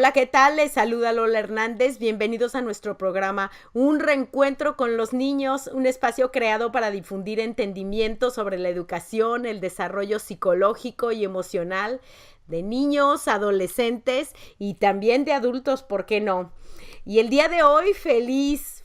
Hola, ¿qué tal? Les saluda Lola Hernández. Bienvenidos a nuestro programa Un Reencuentro con los Niños, un espacio creado para difundir entendimiento sobre la educación, el desarrollo psicológico y emocional de niños, adolescentes y también de adultos, ¿por qué no? Y el día de hoy feliz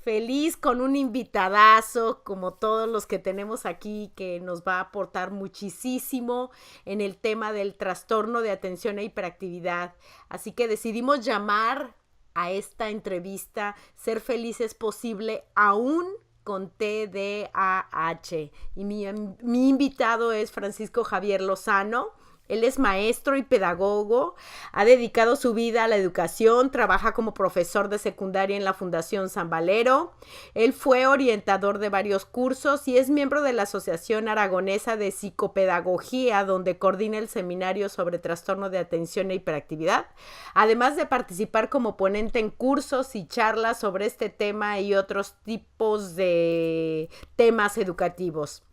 con un invitadazo, como todos los que tenemos aquí, que nos va a aportar muchísimo en el tema del trastorno de atención e hiperactividad. Así que decidimos llamar a esta entrevista Ser feliz es posible aún con TDAH. Y mi invitado es Francisco Javier Lozano. Él es maestro y pedagogo, ha dedicado su vida a la educación, trabaja como profesor de secundaria en la Fundación San Valero. Él fue orientador de varios cursos y es miembro de la Asociación Aragonesa de Psicopedagogía, donde coordina el seminario sobre trastorno de atención e hiperactividad, además de participar como ponente en cursos y charlas sobre este tema y otros tipos de temas educativos.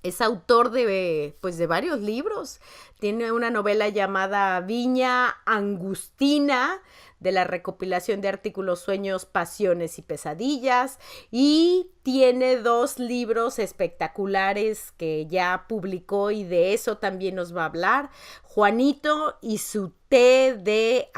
Es autor de varios libros. Tiene una novela llamada Viña Angustina, de la recopilación de artículos Sueños, Pasiones y Pesadillas. Y tiene 2 libros espectaculares que ya publicó y de eso también nos va a hablar. Juanito y su TDAH,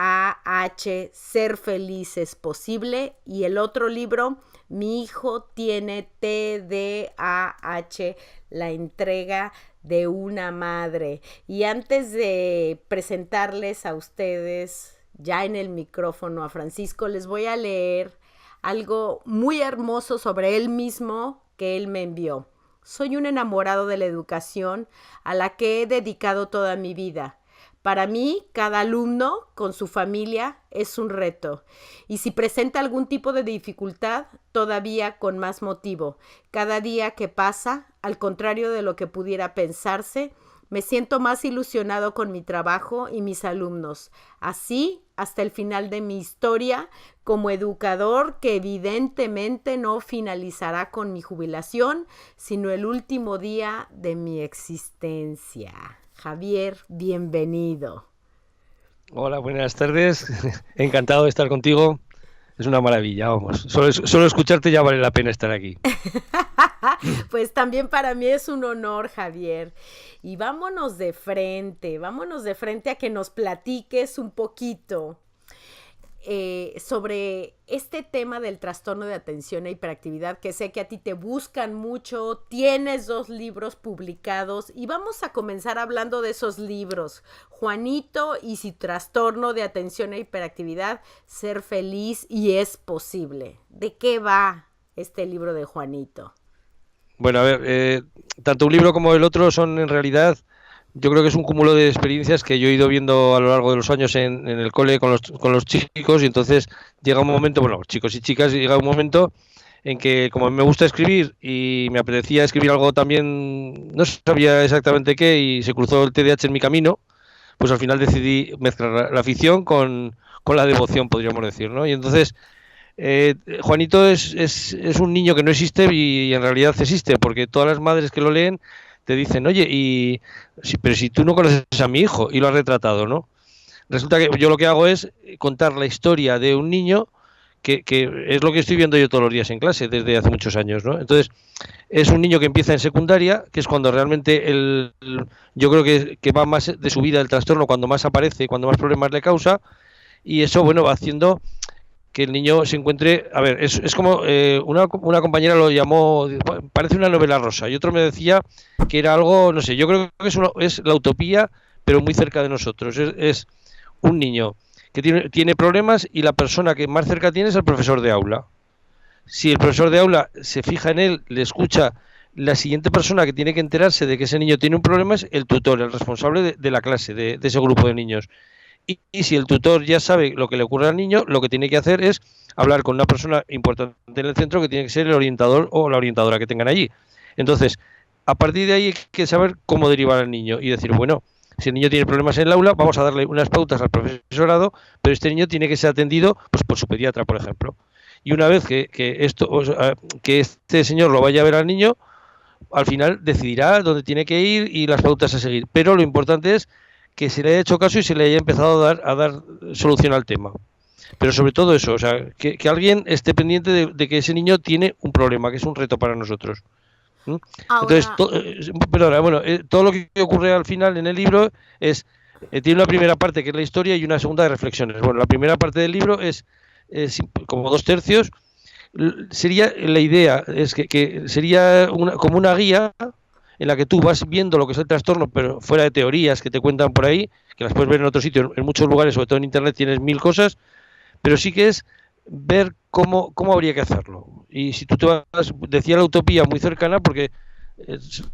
Ser feliz es posible. Y el otro libro, Mi hijo tiene TDAH, la entrega de una madre. Y antes de presentarles a ustedes ya en el micrófono a Francisco, les voy a leer algo muy hermoso sobre él mismo que él me envió. Soy un enamorado de la educación a la que he dedicado toda mi vida. Para mí, cada alumno con su familia es un reto. Y si presenta algún tipo de dificultad, todavía con más motivo. Cada día que pasa, al contrario de lo que pudiera pensarse, me siento más ilusionado con mi trabajo y mis alumnos. Así, hasta el final de mi historia como educador, que evidentemente no finalizará con mi jubilación, sino el último día de mi existencia. Javier, bienvenido. Hola, buenas tardes. Encantado de estar contigo. Es una maravilla, vamos. Solo escucharte ya vale la pena estar aquí. Pues también para mí es un honor, Javier. Y vámonos de frente a que nos platiques un poquito sobre este tema del trastorno de atención e hiperactividad, que sé que a ti te buscan mucho, tienes 2 libros publicados y vamos a comenzar hablando de esos libros. Juanito y su trastorno de atención e hiperactividad, Ser feliz y es posible. ¿De qué va este libro de Juanito? Bueno, a ver, tanto un libro como el otro son en realidad, yo creo que es un cúmulo de experiencias que yo he ido viendo a lo largo de los años en el cole con los chicos, y entonces llega un momento, bueno, chicos y chicas, llega un momento en que como me gusta escribir y me apetecía escribir algo también, no sabía exactamente qué, y se cruzó el TDAH en mi camino, pues al final decidí mezclar la afición con la devoción, podríamos decir, ¿no? Y entonces Juanito es un niño que no existe y en realidad existe, porque todas las madres que lo leen te dicen, oye, pero si tú no conoces a mi hijo y lo has retratado, ¿no? Resulta que yo lo que hago es contar la historia de un niño que es lo que estoy viendo yo todos los días en clase desde hace muchos años, ¿no? Entonces, es un niño que empieza en secundaria, que es cuando realmente yo creo que va más de su vida el trastorno, cuando más aparece, cuando más problemas le causa, y eso, bueno, va haciendo que el niño se encuentre, a ver, es como una compañera lo llamó, parece una novela rosa, y otro me decía que era algo, no sé, yo creo que es la utopía, pero muy cerca de nosotros. Es un niño que tiene problemas y la persona que más cerca tiene es el profesor de aula. Si el profesor de aula se fija en él, le escucha, la siguiente persona que tiene que enterarse de que ese niño tiene un problema es el tutor, el responsable de la clase, de ese grupo de niños. Y si el tutor ya sabe lo que le ocurre al niño, lo que tiene que hacer es hablar con una persona importante en el centro, que tiene que ser el orientador o la orientadora que tengan allí. Entonces, a partir de ahí hay que saber cómo derivar al niño y decir, bueno, si el niño tiene problemas en el aula, vamos a darle unas pautas al profesorado, pero este niño tiene que ser atendido pues por su pediatra, por ejemplo. Y una vez que este señor lo vaya a ver al niño, al final decidirá dónde tiene que ir y las pautas a seguir. Pero lo importante es que se le haya hecho caso y se le haya empezado a dar solución al tema. Pero sobre todo eso, o sea, que alguien esté pendiente de que ese niño tiene un problema, que es un reto para nosotros. Entonces, perdona, bueno, todo lo que ocurre al final en el libro es, tiene una primera parte que es la historia y una segunda de reflexiones. Bueno, la primera parte del libro es como 2/3. Sería la idea, es que sería como una guía en la que tú vas viendo lo que es el trastorno, pero fuera de teorías que te cuentan por ahí, que las puedes ver en otros sitios, en muchos lugares, sobre todo en internet tienes 1000 cosas, pero sí que es ver cómo habría que hacerlo. Y si tú te vas, decía la utopía muy cercana, porque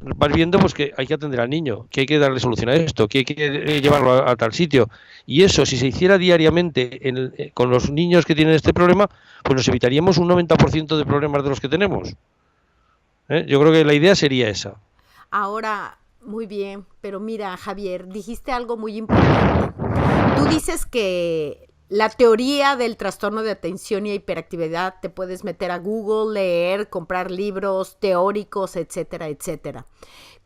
vas viendo pues que hay que atender al niño, que hay que darle solución a esto, que hay que llevarlo a tal sitio. Y eso, si se hiciera diariamente con los niños que tienen este problema, pues nos evitaríamos un 90% de problemas de los que tenemos. Yo creo que la idea sería esa. Ahora, muy bien, pero mira, Javier, dijiste algo muy importante. Tú dices que la teoría del trastorno de atención y hiperactividad te puedes meter a Google, leer, comprar libros teóricos, etcétera, etcétera.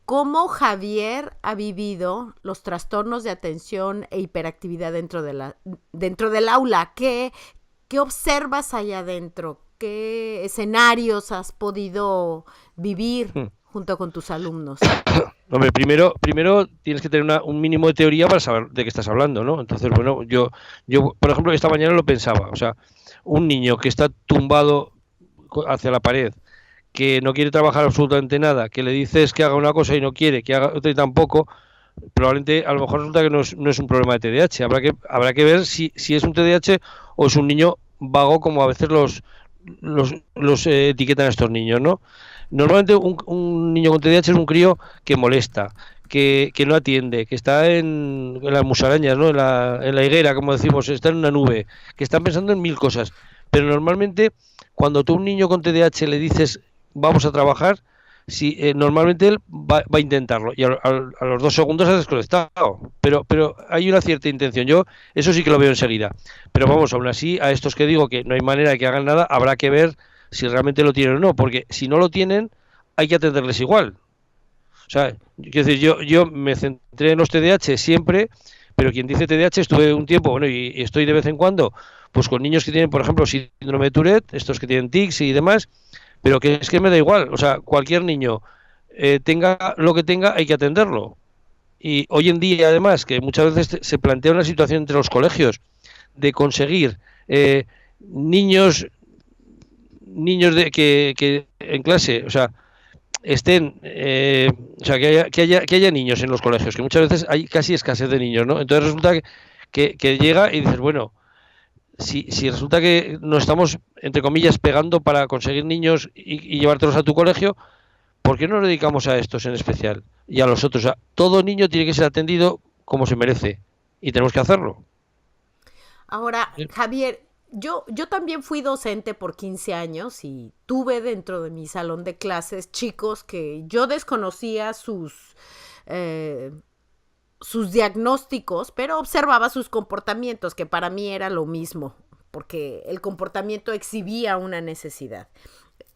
¿Cómo Javier ha vivido los trastornos de atención e hiperactividad dentro del aula? ¿Qué observas allá adentro? ¿Qué escenarios has podido vivir junto con tus alumnos? Hombre, primero tienes que tener un mínimo de teoría para saber de qué estás hablando, ¿no? Entonces, bueno, yo por ejemplo, esta mañana lo pensaba, o sea, un niño que está tumbado hacia la pared, que no quiere trabajar absolutamente nada, que le dices que haga una cosa y no quiere, que haga otra y tampoco, probablemente a lo mejor resulta que no es un problema de TDAH. Habrá que ver si es un TDAH o es un niño vago, como a veces los etiquetan a estos niños, ¿no? Normalmente un niño con TDAH es un crío que molesta, que no atiende, que está en las musarañas, ¿no? En la higuera, como decimos, está en una nube, que están pensando en 1000 cosas. Pero normalmente, cuando tú a un niño con TDAH le dices vamos a trabajar, normalmente él va a intentarlo y a los 2 segundos ha desconectado. Pero hay una cierta intención. Yo eso sí que lo veo enseguida. Pero vamos, aún así, a estos que digo que no hay manera de que hagan nada, habrá que ver si realmente lo tienen o no, porque si no lo tienen, hay que atenderles igual. O sea, quiero decir, yo me centré en los TDAH siempre, pero quien dice TDAH estuve un tiempo, bueno, y estoy de vez en cuando, pues con niños que tienen, por ejemplo, síndrome de Tourette, estos que tienen tics y demás, pero que es que me da igual, o sea, cualquier niño tenga lo que tenga, hay que atenderlo. Y hoy en día, además, que muchas veces se plantea una situación entre los colegios de conseguir niños que en clase, o sea, estén, o sea, que haya niños en los colegios, que muchas veces hay casi escasez de niños, ¿no? Entonces resulta que llega y dices, bueno, si resulta que nos estamos, entre comillas, pegando para conseguir niños y llevártelos a tu colegio, ¿por qué no nos dedicamos a estos en especial y a los otros? O sea, todo niño tiene que ser atendido como se merece y tenemos que hacerlo. Ahora, Javier, yo también fui docente por 15 años y tuve dentro de mi salón de clases chicos que yo desconocía sus diagnósticos, pero observaba sus comportamientos, que para mí era lo mismo, porque el comportamiento exhibía una necesidad.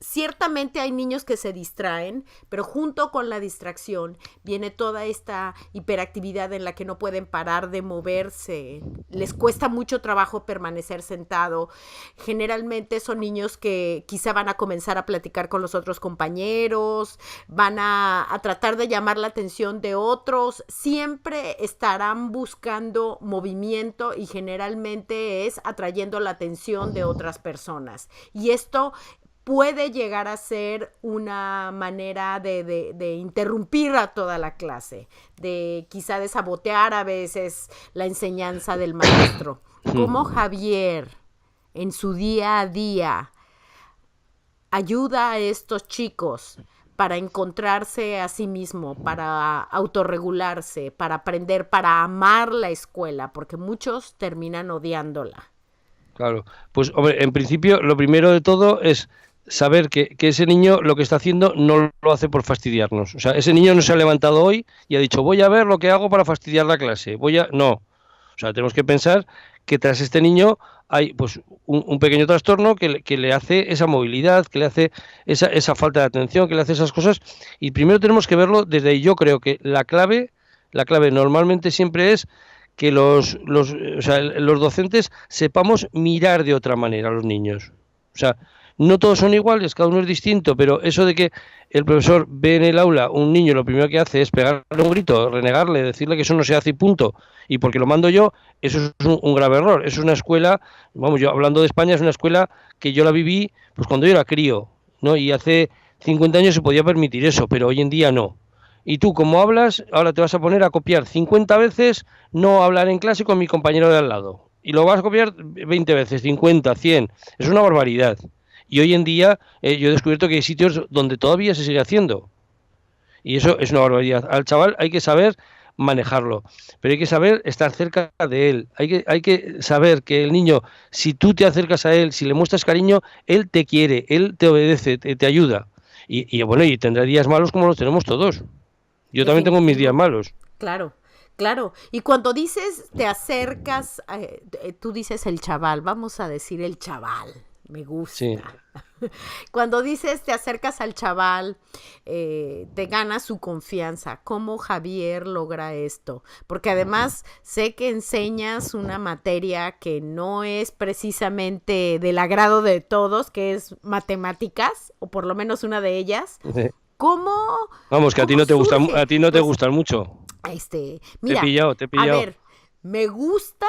Ciertamente hay niños que se distraen, pero junto con la distracción viene toda esta hiperactividad en la que no pueden parar de moverse, les cuesta mucho trabajo permanecer sentado. Generalmente son niños que quizá van a comenzar a platicar con los otros compañeros, van a tratar de llamar la atención de otros, siempre estarán buscando movimiento y generalmente es atrayendo la atención de otras personas. Y esto puede llegar a ser una manera de interrumpir a toda la clase, de quizá de sabotear a veces la enseñanza del maestro. ¿Cómo Javier, en su día a día, ayuda a estos chicos para encontrarse a sí mismo, para autorregularse, para aprender, para amar la escuela? Porque muchos terminan odiándola. Claro, pues hombre, en principio lo primero de todo es saber que ese niño lo que está haciendo no lo hace por fastidiarnos. O sea, ese niño no se ha levantado hoy y ha dicho, voy a ver lo que hago para fastidiar la clase. No. O sea, tenemos que pensar que tras este niño hay pues un pequeño trastorno que le hace esa movilidad, que le hace esa falta de atención, que le hace esas cosas. Y primero tenemos que verlo desde ahí. Yo creo que la clave La clave normalmente siempre es que o sea, los docentes sepamos mirar de otra manera a los niños. O sea, no todos son iguales, cada uno es distinto, pero eso de que el profesor ve en el aula un niño, lo primero que hace es pegarle un grito, renegarle, decirle que eso no se hace y punto, y porque lo mando yo, eso es un grave error. Es una escuela, vamos, yo hablando de España, es una escuela que yo la viví pues cuando yo era crío, ¿no? Y hace 50 años se podía permitir eso, pero hoy en día no. Y tú, como hablas, ahora te vas a poner a copiar 50 veces, no hablar en clase con mi compañero de al lado. Y lo vas a copiar 20 veces, 50, 100. Es una barbaridad. Y hoy en día yo he descubierto que hay sitios donde todavía se sigue haciendo. Y eso es una barbaridad. Al chaval hay que saber manejarlo, pero hay que saber estar cerca de él. Hay que saber que el niño, si tú te acercas a él, si le muestras cariño, él te quiere, él te obedece, te ayuda. Y bueno, y tendrá días malos como los tenemos todos. Yo también tengo mis días Definitivo. malos. Claro, claro. Y cuando dices te acercas, tú dices el chaval, vamos a decir el chaval, me Sí. gusta. Cuando dices te acercas al chaval, te ganas su confianza. ¿Cómo Javier logra esto? Porque además sé que enseñas una materia que no es precisamente del agrado de todos, que es matemáticas, o por lo menos una de ellas. ¿Cómo, Vamos, que a ti cómo no te gusta, surge? a ti no te Pues, gustan mucho. Te he mira, pillado, te he a pillado. ver, me gusta,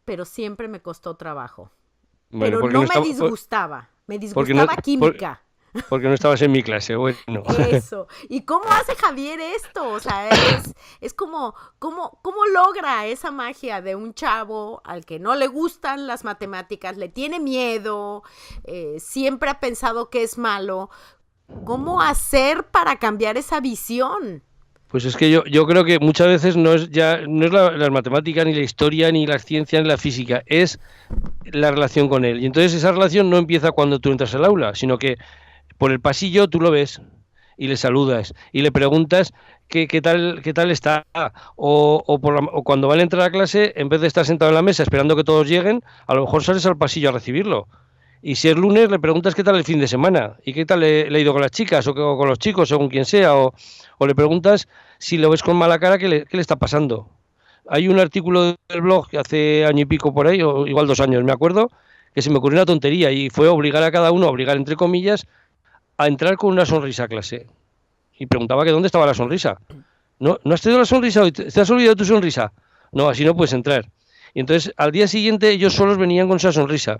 pero siempre me costó trabajo. Bueno, Pero porque no no me estaba, disgustaba, me porque no, disgustaba por- química. porque no estabas en mi clase. Bueno, Eso. ¿Y cómo hace Javier esto? O sea, es como, ¿cómo logra esa magia de un chavo al que no le gustan las matemáticas, le tiene miedo, siempre ha pensado que es malo? ¿Cómo hacer para cambiar esa visión? pues es que yo creo que muchas veces no es las matemáticas, ni la historia, ni la ciencia, ni la física, es la relación con él. Y entonces esa relación no empieza cuando tú entras al aula, sino que por el pasillo tú lo ves y le saludas y le preguntas qué tal está. O cuando van a entrar a clase, en vez de estar sentado en la mesa esperando que todos lleguen, a lo mejor sales al pasillo a recibirlo. Y si es lunes, le preguntas qué tal el fin de semana y qué tal le ha ido con las chicas o con los chicos, según quien sea. O le preguntas si lo ves con mala cara, qué le está pasando. Hay un artículo del blog que hace año y pico por ahí, o igual 2 años, me acuerdo, que se me ocurrió una tontería y fue obligar a cada uno, obligar entre comillas, a entrar con una sonrisa a clase. Y preguntaba que dónde estaba la sonrisa. ¿No, no has tenido la sonrisa hoy? ¿Te has olvidado tu sonrisa? No, así no puedes entrar. Y entonces al día siguiente ellos solos venían con esa sonrisa.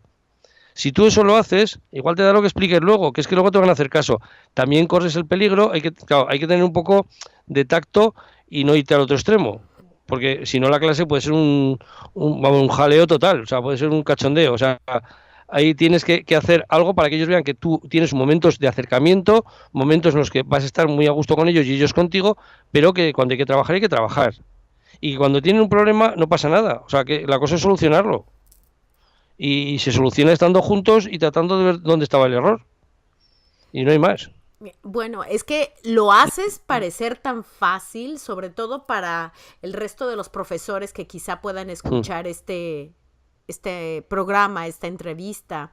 Si tú eso lo haces, igual te da lo que expliques luego, que es que luego te van a hacer caso. También corres el peligro, claro, hay que tener un poco de tacto y no irte al otro extremo. Porque si no la clase puede ser vamos, un jaleo total, o sea, puede ser un cachondeo. O sea, ahí tienes que hacer algo para que ellos vean que tú tienes momentos de acercamiento, momentos en los que vas a estar muy a gusto con ellos y ellos contigo, pero que cuando hay que trabajar. Y cuando tienen un problema no pasa nada. O sea, que la cosa es solucionarlo y se soluciona estando juntos y tratando de ver dónde estaba el error. Y no hay más. Bueno, es que lo haces parecer tan fácil, sobre todo para el resto de los profesores que quizá puedan Mm. escuchar este programa, esta entrevista,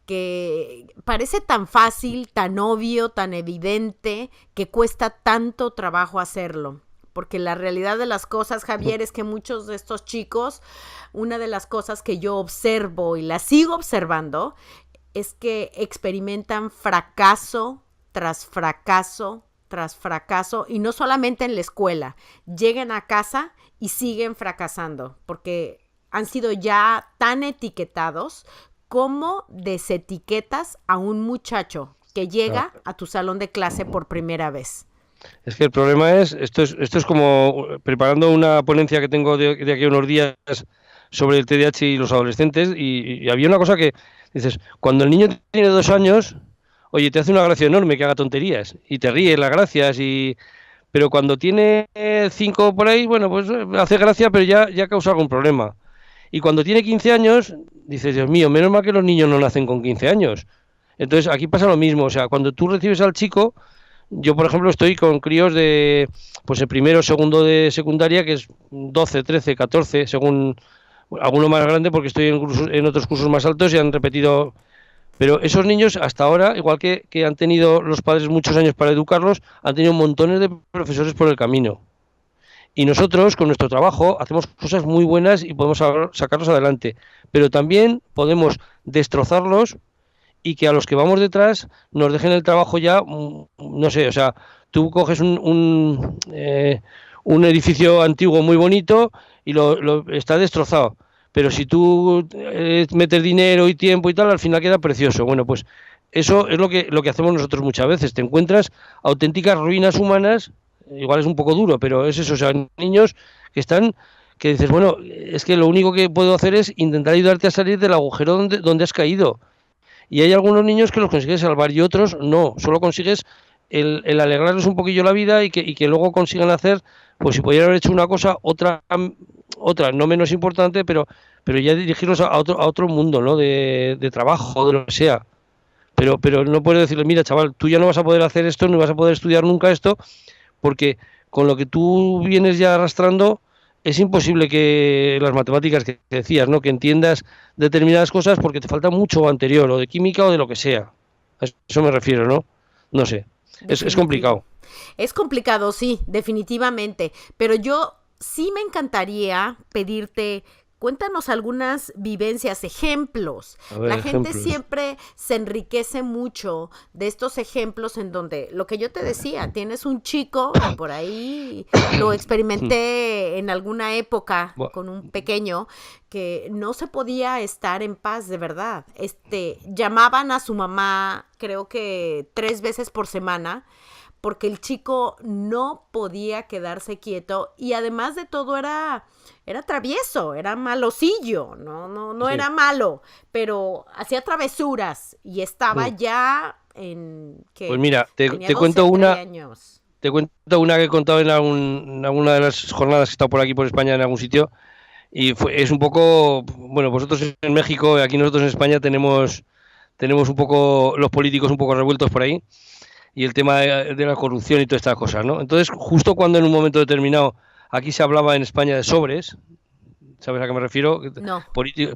que parece tan fácil, tan obvio, tan evidente, que cuesta tanto trabajo hacerlo. Porque la realidad de las cosas, Javier, es que muchos de estos chicos, una de las cosas que yo observo y la sigo observando, es que experimentan fracaso tras fracaso tras fracaso, y no solamente en la escuela, llegan a casa y siguen fracasando, porque han sido ya tan etiquetados. Como desetiquetas a un muchacho que Ah, llega a tu salón de clase por primera vez? es que el problema esto es como preparando una ponencia que tengo de aquí a unos días sobre el TDAH y los adolescentes, y había una cosa que dices, cuando el niño tiene 2 años, oye, te hace una gracia enorme que haga tonterías, y te ríes las gracias, pero cuando tiene 5 por ahí, bueno, pues hace gracia, pero ya causa algún problema. Y cuando tiene 15 años, dices, Dios mío, menos mal que los niños no nacen con 15 años. Entonces, aquí pasa lo mismo. O sea, cuando tú recibes al chico, yo, por ejemplo, estoy con críos de, pues el primero, segundo de secundaria, que es 12, 13, 14, según alguno más grande, porque estoy en otros cursos más altos y han repetido. Pero esos niños, hasta ahora, igual que han tenido los padres muchos años para educarlos, han tenido montones de profesores por el camino. Y nosotros, con nuestro trabajo, hacemos cosas muy buenas y podemos sacarlos adelante. Pero también podemos destrozarlos y que a los que vamos detrás nos dejen el trabajo ya, no sé, o sea, tú coges un edificio antiguo muy bonito y está destrozado. Pero si tú metes dinero y tiempo y tal, al final queda precioso. Bueno, pues eso es lo que hacemos nosotros muchas veces. Te encuentras auténticas ruinas humanas, igual es un poco duro, pero es eso, o sea, niños que dices, bueno, es que lo único que puedo hacer es intentar ayudarte a salir del agujero donde has caído. Y hay algunos niños que los consigues salvar y otros no, solo consigues el alegrarles un poquillo la vida y que luego consigan hacer, pues si pudieran haber hecho una cosa, otra no menos importante, pero ya dirigirlos a otro mundo, ¿no? De trabajo, de lo que sea. Pero no puedes decirle, mira, chaval, tú ya no vas a poder hacer esto, no vas a poder estudiar nunca esto, porque con lo que tú vienes ya arrastrando, es imposible que las matemáticas que decías, ¿no? Que entiendas determinadas cosas porque te falta mucho anterior, o de química o de lo que sea. A eso me refiero, ¿no? No sé. Es complicado. Es complicado, sí, definitivamente. Pero yo sí me encantaría pedirte, cuéntanos algunas vivencias, ejemplos. La gente siempre se enriquece mucho de estos ejemplos en donde, lo que yo te decía, tienes un chico, por ahí lo experimenté en alguna época con un pequeño, que no se podía estar en paz, de verdad. Llamaban a su mamá, creo que 3 veces por semana, porque el chico no podía quedarse quieto y además de todo era travieso, era malosillo, no sí. Era malo, pero hacía travesuras y estaba ya en que pues mira, te cuento una años. Te cuento una que he contado en alguna de las jornadas que he estado por aquí por España en algún sitio y es un poco, bueno, vosotros en México, aquí nosotros en España tenemos un poco los políticos un poco revueltos por ahí. Y el tema de la corrupción y todas estas cosas, ¿no? Entonces, justo cuando en un momento determinado aquí se hablaba en España de sobres, ¿sabes a qué me refiero? No.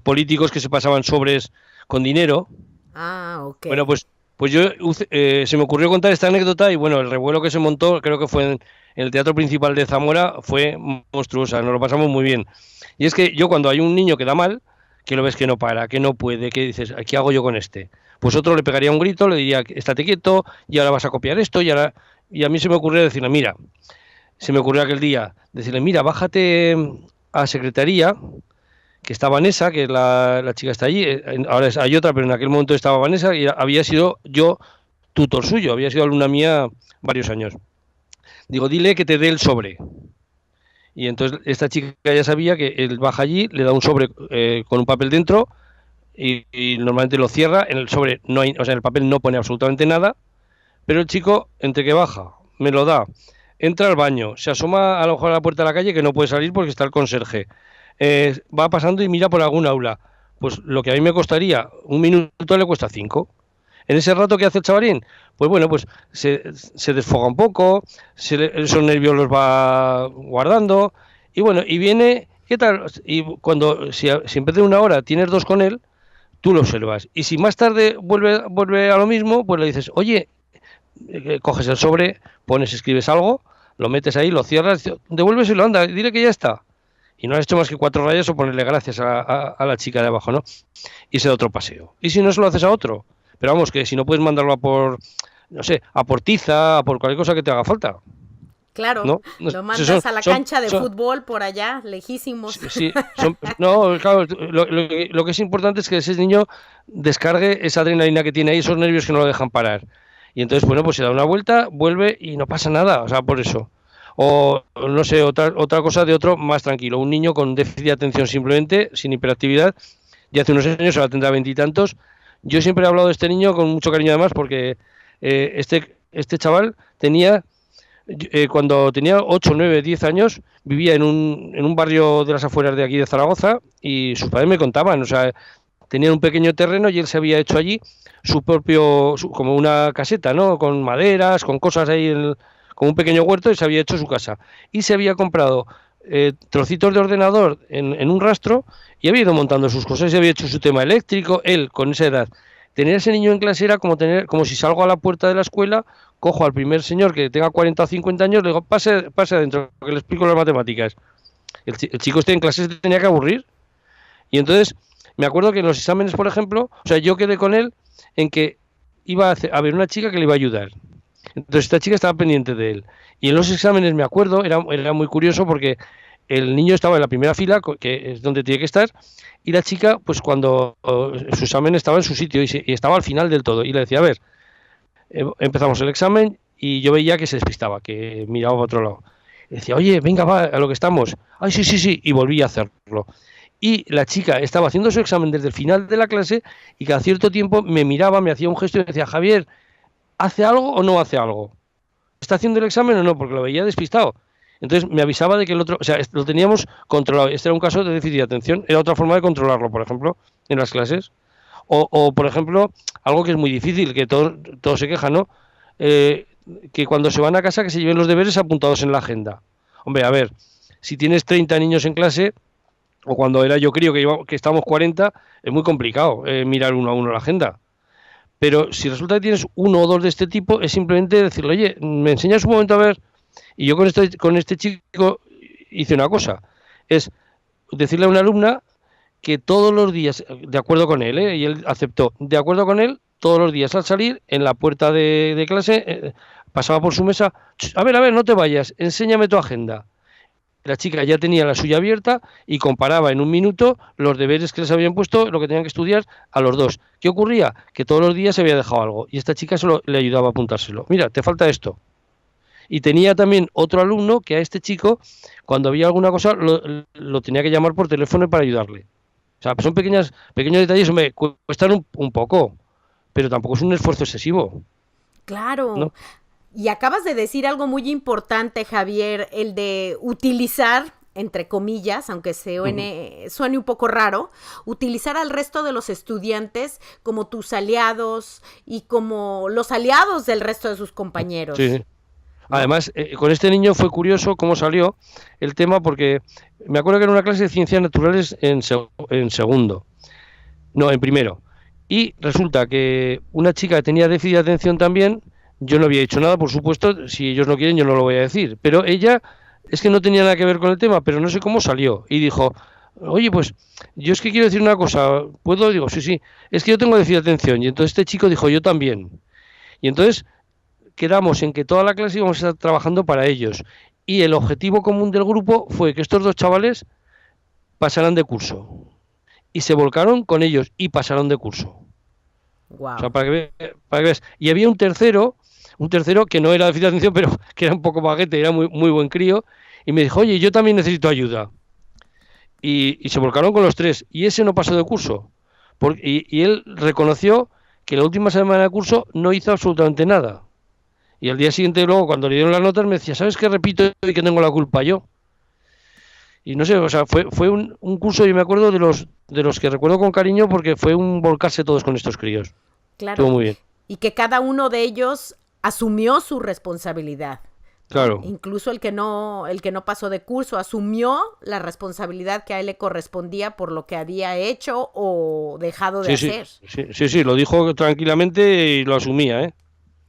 Políticos que se pasaban sobres con dinero. Ah, ok. Bueno, pues yo se me ocurrió contar esta anécdota y bueno, el revuelo que se montó, creo que fue en el Teatro Principal de Zamora, fue monstruosa, nos lo pasamos muy bien. Y es que yo cuando hay un niño que da mal, que lo ves que no para, que no puede, que dices, ¿qué hago yo con este? Pues otro le pegaría un grito, le diría, estate quieto, y ahora vas a copiar esto, y a mí se me ocurrió decirle, mira, se me ocurrió aquel día, decirle, mira, bájate a secretaría, que está Vanessa, que la chica está allí, ahora hay otra, pero en aquel momento estaba Vanessa, y había sido yo tutor suyo, había sido alumna mía varios años. Digo, dile que te dé el sobre. Y entonces esta chica ya sabía que él baja allí, le da un sobre con un papel dentro, y normalmente lo cierra, en el sobre no hay, o sea, en el papel no pone absolutamente nada, pero el chico, entre que baja, me lo da, entra al baño, se asoma a lo mejor a la puerta de la calle que no puede salir porque está el conserje, va pasando y mira por algún aula, pues lo que a mí me costaría 1 minuto le cuesta 5. En ese rato que hace el chavalín, pues bueno, pues se desfoga un poco, esos nervios los va guardando, y bueno, y viene, ¿qué tal? Y cuando, si en vez de 1 hora tienes 2 con él, tú lo observas. Y si más tarde vuelve a lo mismo, pues le dices, oye, coges el sobre, escribes algo, lo metes ahí, lo cierras, devuélveselo, anda, dile que ya está. Y no has hecho más que 4 rayas o ponerle gracias a la chica de abajo, ¿no? Y se da otro paseo. Y si no, se lo haces a otro. Pero vamos, que si no puedes mandarlo a por, no sé, a por tiza, a por cualquier cosa que te haga falta. Claro, ¿no? Lo mandas a la cancha de fútbol por allá, lejísimos. Sí, no, claro, lo que es importante es que ese niño descargue esa adrenalina que tiene ahí, esos nervios que no lo dejan parar. Y entonces, bueno, pues se da una vuelta, vuelve y no pasa nada, o sea, por eso. O, no sé, otra cosa de otro más tranquilo. Un niño con déficit de atención simplemente, sin hiperactividad, ya hace unos años, ahora tendrá 20 y tantos. Yo siempre he hablado de este niño con mucho cariño además porque este chaval tenía... cuando tenía 8, 9, 10 años, vivía en un barrio de las afueras de aquí de Zaragoza y sus padres me contaban, o sea, tenían un pequeño terreno y él se había hecho allí su propio, como una caseta, ¿no? Con maderas, con cosas ahí, como un pequeño huerto y se había hecho su casa. Y se había comprado trocitos de ordenador en un rastro y había ido montando sus cosas y había hecho su tema eléctrico, él con esa edad. Tener ese niño en clase era como si salgo a la puerta de la escuela cojo al primer señor que tenga 40 o 50 años, le digo, pase adentro, que le explico las matemáticas. El chico en clase se tenía que aburrir. Y entonces, me acuerdo que en los exámenes, por ejemplo, o sea, yo quedé con él en que iba a ver una chica que le iba a ayudar. Entonces, esta chica estaba pendiente de él. Y en los exámenes, me acuerdo, era muy curioso porque el niño estaba en la primera fila, que es donde tiene que estar, y la chica, pues cuando su examen estaba en su sitio y estaba al final del todo. Y le decía, a ver, empezamos el examen y yo veía que se despistaba, que miraba para otro lado. Y decía, oye, venga, va, a lo que estamos. Ay, sí, sí, sí, y volví a hacerlo. Y la chica estaba haciendo su examen desde el final de la clase y cada cierto tiempo me miraba, me hacía un gesto y me decía, Javier, ¿hace algo o no hace algo? ¿Está haciendo el examen o no? Porque lo veía despistado. Entonces me avisaba de que el otro, o sea, lo teníamos controlado. Este era un caso de déficit de atención, era otra forma de controlarlo, por ejemplo, en las clases. Por ejemplo, algo que es muy difícil, que todos se quejan, ¿no? Que cuando se van a casa que se lleven los deberes apuntados en la agenda. Hombre, a ver, si tienes 30 niños en clase, o cuando era yo creo que estábamos 40, es muy complicado mirar uno a uno la agenda. Pero si resulta que tienes uno o dos de este tipo, es simplemente decirle, oye, ¿me enseñas un momento a ver? Y yo con este chico hice una cosa, es decirle a una alumna que todos los días, de acuerdo con él, y él aceptó, de acuerdo con él, todos los días al salir, en la puerta de clase, pasaba por su mesa, a ver, no te vayas, enséñame tu agenda. La chica ya tenía la suya abierta y comparaba en un minuto los deberes que les habían puesto, lo que tenían que estudiar a los dos. ¿Qué ocurría? Que todos los días se había dejado algo y esta chica solo le ayudaba a apuntárselo. Mira, te falta esto. Y tenía también otro alumno que a este chico, cuando había alguna cosa, lo tenía que llamar por teléfono para ayudarle. O sea, son pequeños detalles, me cuestan un poco, pero tampoco es un esfuerzo excesivo. Claro. ¿No? Y acabas de decir algo muy importante, Javier, el de utilizar, entre comillas, aunque suene un poco raro, utilizar al resto de los estudiantes como tus aliados y como los aliados del resto de sus compañeros. Sí. Además, con este niño fue curioso cómo salió el tema, porque me acuerdo que era una clase de ciencias naturales en primero. Y resulta que una chica que tenía déficit de atención también, yo no había dicho nada, por supuesto, si ellos no quieren yo no lo voy a decir, pero ella es que no tenía nada que ver con el tema, pero no sé cómo salió, y dijo, oye, pues yo es que quiero decir una cosa, ¿puedo? Digo, sí, es que yo tengo déficit de atención, y entonces este chico dijo, yo también. Y entonces quedamos en que toda la clase íbamos a estar trabajando para ellos. Y el objetivo común del grupo fue que estos dos chavales pasaran de curso. Y se volcaron con ellos y pasaron de curso. Wow. O sea, para que veas. Y había un tercero que no era de déficit de atención, pero que era un poco baguete, era muy, muy buen crío. Y me dijo, oye, yo también necesito ayuda. Y se volcaron con los tres. Y ese no pasó de curso. Y él reconoció que la última semana de curso no hizo absolutamente nada. Y al día siguiente, luego, cuando le dieron las notas, me decía, ¿sabes qué repito y que tengo la culpa yo? Y no sé, o sea, fue un curso, yo me acuerdo, de los que recuerdo con cariño, porque fue un volcarse todos con estos críos. Claro. Estuvo muy bien. Y que cada uno de ellos asumió su responsabilidad. Claro. Incluso el que no pasó de curso asumió la responsabilidad que a él le correspondía por lo que había hecho o dejado de hacer. Sí, lo dijo tranquilamente y lo asumía, ¿eh?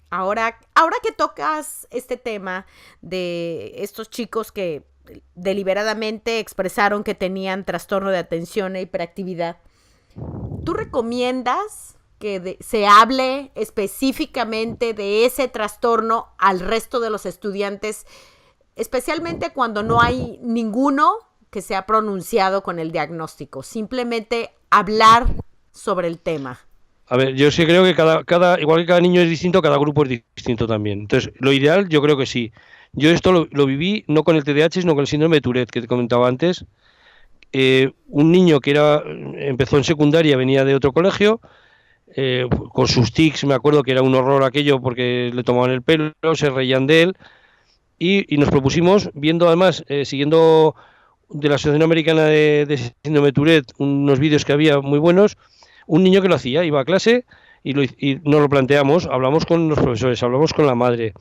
Ahora que tocas este tema de estos chicos que deliberadamente expresaron que tenían trastorno de atención e hiperactividad, ¿tú recomiendas que se hable específicamente de ese trastorno al resto de los estudiantes, especialmente cuando no hay ninguno que se ha pronunciado con el diagnóstico? Simplemente hablar sobre el tema. A ver, yo sí creo que igual que cada niño es distinto, cada grupo es distinto también. Entonces, lo ideal yo creo que sí. Yo esto lo viví no con el TDAH, sino con el síndrome de Tourette, que te comentaba antes. Un niño que empezó en secundaria, venía de otro colegio, con sus tics, me acuerdo que era un horror aquello porque le tomaban el pelo, se reían de él, y nos propusimos, viendo además, siguiendo de la Asociación Americana de Síndrome de Tourette, unos vídeos que había muy buenos, un niño que lo hacía, iba a clase y nos lo planteamos, hablamos con los profesores, hablamos con la madre,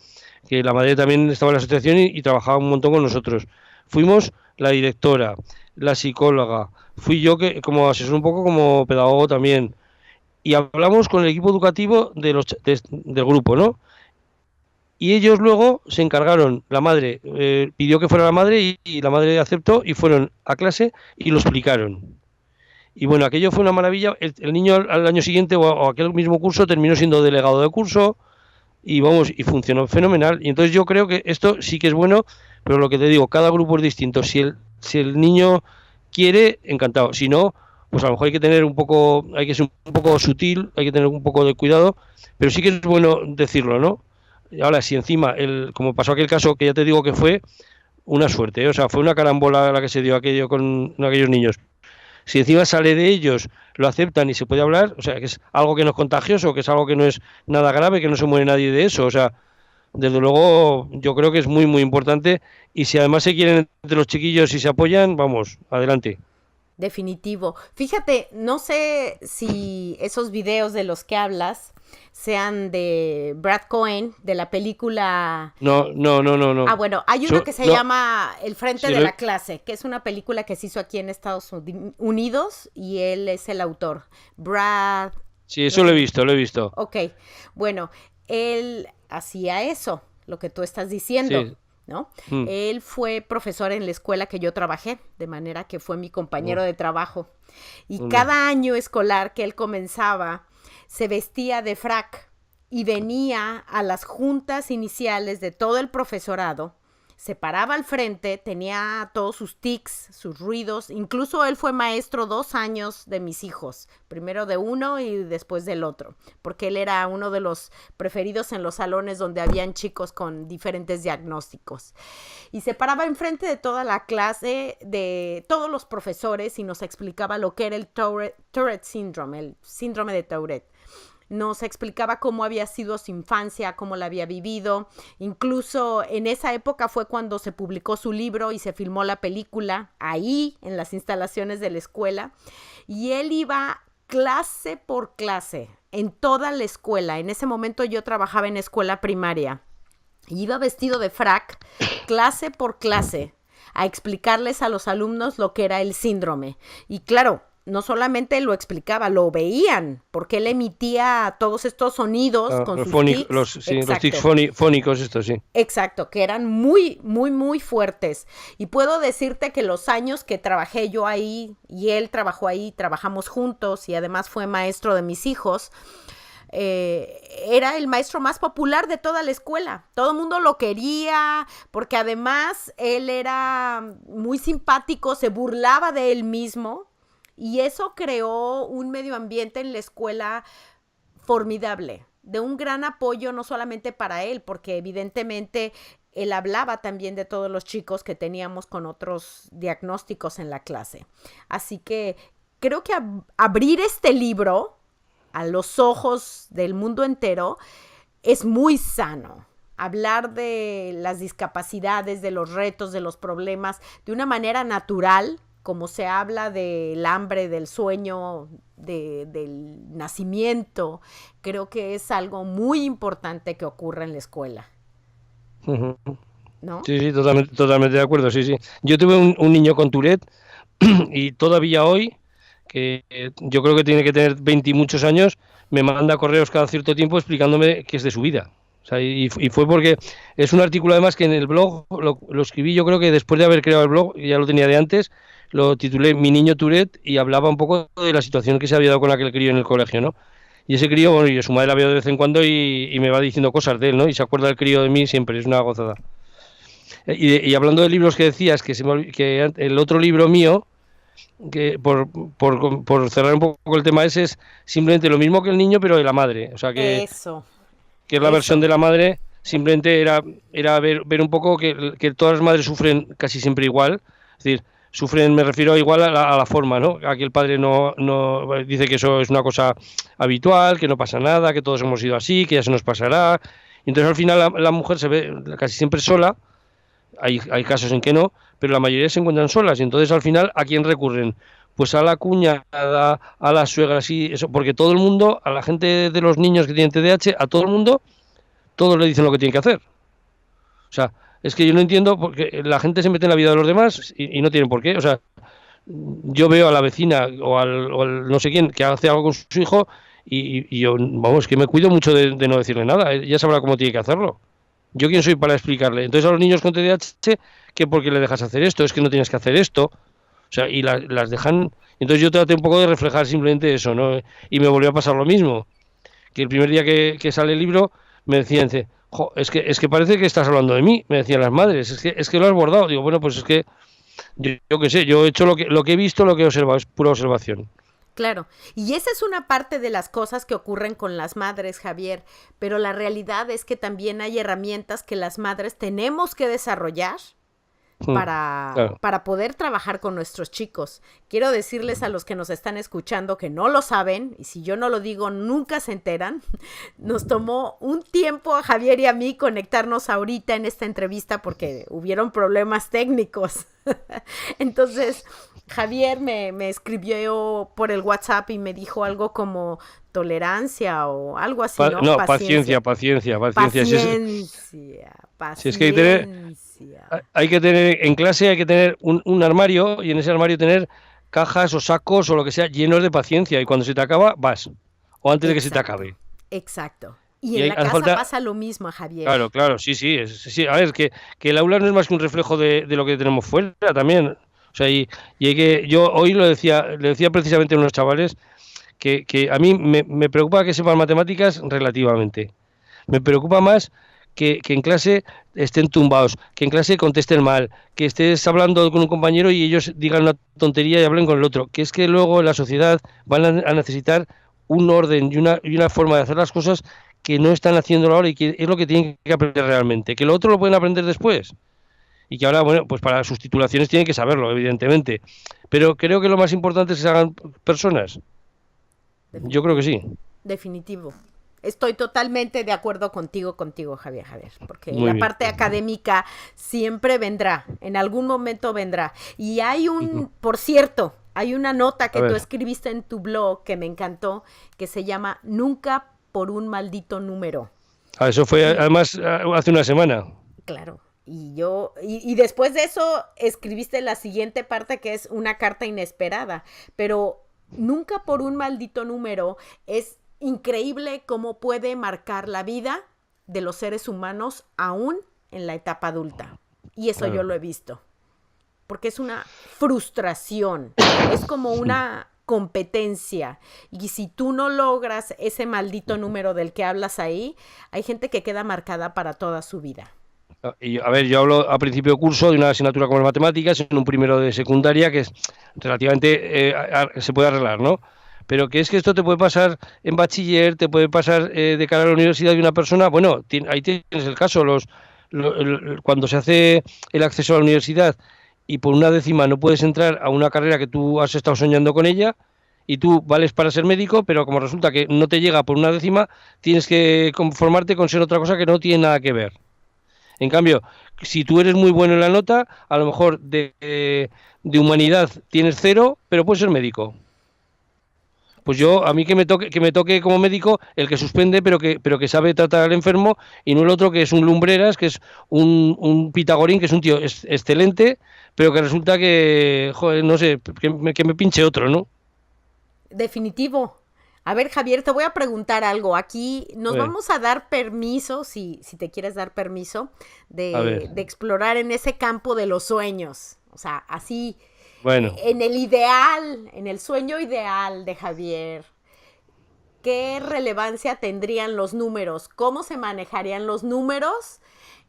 que la madre también estaba en la asociación y trabajaba un montón con nosotros. Fuimos la directora, la psicóloga, fui yo que como asesor un poco como pedagogo también, y hablamos con el equipo educativo del grupo, ¿no? Y ellos luego se encargaron, la madre pidió que fuera la madre y la madre aceptó y fueron a clase y lo explicaron. Y bueno, aquello fue una maravilla. El niño al año siguiente o aquel mismo curso terminó siendo delegado de curso y vamos, y funcionó fenomenal. Y entonces yo creo que esto sí que es bueno, pero lo que te digo, cada grupo es distinto. Si el niño quiere, encantado. Si no, pues a lo mejor hay que tener un poco, hay que ser un poco sutil, hay que tener un poco de cuidado, pero sí que es bueno decirlo, ¿no? Y ahora, si encima, como pasó aquel caso que ya te digo que fue una suerte, ¿eh? O sea, fue una carambola la que se dio aquello con aquellos niños. Si encima sale de ellos, lo aceptan y se puede hablar, o sea, que es algo que no es contagioso, que es algo que no es nada grave, que no se muere nadie de eso, o sea, desde luego yo creo que es muy, muy importante y si además se quieren entre los chiquillos y se apoyan, vamos, adelante. Definitivo. Fíjate, no sé si esos videos de los que hablas sean de Brad Cohen, de la película. No, no, no, no, Ah, no. bueno, hay uno que se No, llama El Frente sí, de la Clase, que es una película que se hizo aquí en Estados Unidos y él es el autor. Brad, sí, no eso lo he sé. visto, lo he visto. Ok, bueno, él hacía eso, lo que tú estás diciendo, Sí. ¿no? Mm, Él fue profesor en la escuela que yo trabajé, de manera que fue mi compañero oh, de trabajo. Y anda. cada año escolar que él comenzaba, se vestía de frac y venía a las juntas iniciales de todo el profesorado, se paraba al frente, tenía todos sus tics, sus ruidos, incluso él fue maestro 2 años de mis hijos, primero de uno y después del otro, porque él era uno de los preferidos en los salones donde habían chicos con diferentes diagnósticos. Y se paraba enfrente de toda la clase, de todos los profesores y nos explicaba lo que era el Tourette Syndrome, el síndrome de Tourette. Nos explicaba cómo había sido su infancia, cómo la había vivido. Incluso en esa época fue cuando se publicó su libro y se filmó la película, ahí, en las instalaciones de la escuela. Y él iba clase por clase, en toda la escuela. En ese momento yo trabajaba en escuela primaria. Y iba vestido de frac, clase por clase, a explicarles a los alumnos lo que era el síndrome. Y claro, no solamente lo explicaba, lo veían, porque él emitía todos estos sonidos Ah, con sus tics. sí, los tics Exacto. fónicos, estos, sí. Exacto, que eran muy, muy, muy fuertes. Y puedo decirte que los años que trabajé yo ahí y él trabajó ahí, trabajamos juntos y además fue maestro de mis hijos, era el maestro más popular de toda la escuela. Todo el mundo lo quería porque además él era muy simpático, se burlaba de él mismo y eso creó un medio ambiente en la escuela formidable, de un gran apoyo no solamente para él, porque evidentemente él hablaba también de todos los chicos que teníamos con otros diagnósticos en la clase. Así que creo que abrir este libro a los ojos del mundo entero es muy sano. Hablar de las discapacidades, de los retos, de los problemas, de una manera natural, como se habla del hambre, del sueño, del nacimiento, creo que es algo muy importante que ocurra en la escuela, Ujú. ¿no? Sí, sí, totalmente, totalmente de acuerdo, sí, sí. Yo tuve un niño con Tourette y todavía hoy, que yo creo que tiene que tener 20 y muchos años, me manda correos cada cierto tiempo explicándome qué es de su vida. O sea, y fue porque es un artículo además que en el blog lo escribí, yo creo que después de haber creado el blog, ya lo tenía de antes, lo titulé Mi niño Tourette y hablaba un poco de la situación que se había dado con aquel crío en el colegio, ¿no? Y ese crío, bueno, y su madre la veo de vez en cuando y me va diciendo cosas de él, ¿no? Y se acuerda del crío de mí siempre, es una gozada. Y hablando de libros que decías, que el otro libro mío, que por cerrar un poco el tema ese, es simplemente lo mismo que el niño, pero de la madre. O sea, Eso, que es la versión eso. de la madre, simplemente era ver un poco que todas las madres sufren casi siempre igual. Es decir, sufren, me refiero igual a la forma, ¿no? Aquí el padre no dice que eso es una cosa habitual, que no pasa nada, que todos hemos sido así, que ya se nos pasará. Y entonces al final la mujer se ve casi siempre sola, hay casos en que no, pero la mayoría se encuentran solas y entonces al final ¿a quién recurren? Pues a la cuñada, a la suegra, sí, eso, porque todo el mundo, a la gente de los niños que tienen TDAH, a todo el mundo, todos le dicen lo que tienen que hacer. O sea, es que yo no entiendo porque la gente se mete en la vida de los demás y no tienen por qué. O sea, yo veo a la vecina o al no sé quién que hace algo con su hijo y yo, vamos, que me cuido mucho de no decirle nada. Ella sabrá cómo tiene que hacerlo. ¿Yo quién soy para explicarle? Entonces a los niños con TDAH, que por qué le dejas hacer esto, es que no tienes que hacer esto. O sea, y las dejan... Entonces yo traté un poco de reflejar simplemente eso, ¿no? Y me volvió a pasar lo mismo, que el primer día que sale el libro me decían, jo, es que parece que estás hablando de mí, me decían las madres, es que lo has bordado. Digo, bueno, pues es que yo qué sé, yo he hecho lo que he visto, lo que he observado, es pura observación. Claro, y esa es una parte de las cosas que ocurren con las madres, Javier, pero la realidad es que también hay herramientas que las madres tenemos que desarrollar Claro. para poder trabajar con nuestros chicos. Quiero decirles a los que nos están escuchando que no lo saben, y si yo no lo digo, nunca se enteran. Nos tomó un tiempo a Javier y a mí conectarnos ahorita en esta entrevista porque hubieron problemas técnicos. Entonces, Javier me escribió por el WhatsApp y me dijo algo como tolerancia o algo así, ¿no? No, paciencia. Si es que hay que tener, en clase hay que tener un armario y en ese armario tener cajas o sacos o lo que sea llenos de paciencia y cuando se te acaba, vas. O antes de que se te acabe. Exacto. Y en la casa pasa lo mismo, Javier. Claro, sí. A ver, que el aula no es más que un reflejo de lo que tenemos fuera también. O sea, y hay que, yo hoy le decía precisamente a unos chavales que a mí me preocupa que sepan matemáticas relativamente. Me preocupa más que en clase estén tumbados, que en clase contesten mal, que estés hablando con un compañero y ellos digan una tontería y hablen con el otro. Que es que luego en la sociedad van a necesitar un orden y una forma de hacer las cosas que no están haciéndolo ahora y que es lo que tienen que aprender realmente. Que lo otro lo pueden aprender después. Y que ahora, bueno, pues para sus titulaciones tienen que saberlo, evidentemente. Pero creo que lo más importante es que se hagan personas. Yo creo que sí. Definitivo. Estoy totalmente de acuerdo contigo, Javier, porque Muy bien. Parte académica siempre vendrá, en algún momento vendrá. Y hay por cierto, hay una nota que tú escribiste en tu blog que me encantó, que se llama Nunca por un maldito número. Eso fue además hace una semana. Claro. Y después de eso escribiste la siguiente parte que es una carta inesperada, pero nunca por un maldito número es increíble cómo puede marcar la vida de los seres humanos aún en la etapa adulta. Y eso yo lo he visto. Porque es una frustración, es como una competencia. Y si tú no logras ese maldito número del que hablas ahí, hay gente que queda marcada para toda su vida. Y, a ver, yo hablo a principio de curso de una asignatura como matemáticas, en un primero de secundaria, que es relativamente se puede arreglar, ¿no? Pero que es que esto te puede pasar en bachiller, te puede pasar de cara a la universidad de una persona. Bueno, ahí tienes el caso, cuando se hace el acceso a la universidad y por una décima no puedes entrar a una carrera que tú has estado soñando con ella y tú vales para ser médico, pero como resulta que no te llega por una décima, tienes que conformarte con ser otra cosa que no tiene nada que ver. En cambio, si tú eres muy bueno en la nota, a lo mejor de humanidad tienes 0, pero puedes ser médico. Pues a mí que me toque como médico el que suspende, pero que sabe tratar al enfermo, y no el otro que es un lumbreras, que es un pitagorín, que es un tío excelente, pero que resulta que, joder, no sé, que me pinche otro, ¿no? Definitivo. A ver, Javier, te voy a preguntar algo. Aquí nos vamos a dar permiso, si te quieres dar permiso, de explorar en ese campo de los sueños. O sea, así... Bueno. En el ideal, en el sueño ideal de Javier, ¿qué relevancia tendrían los números? ¿Cómo se manejarían los números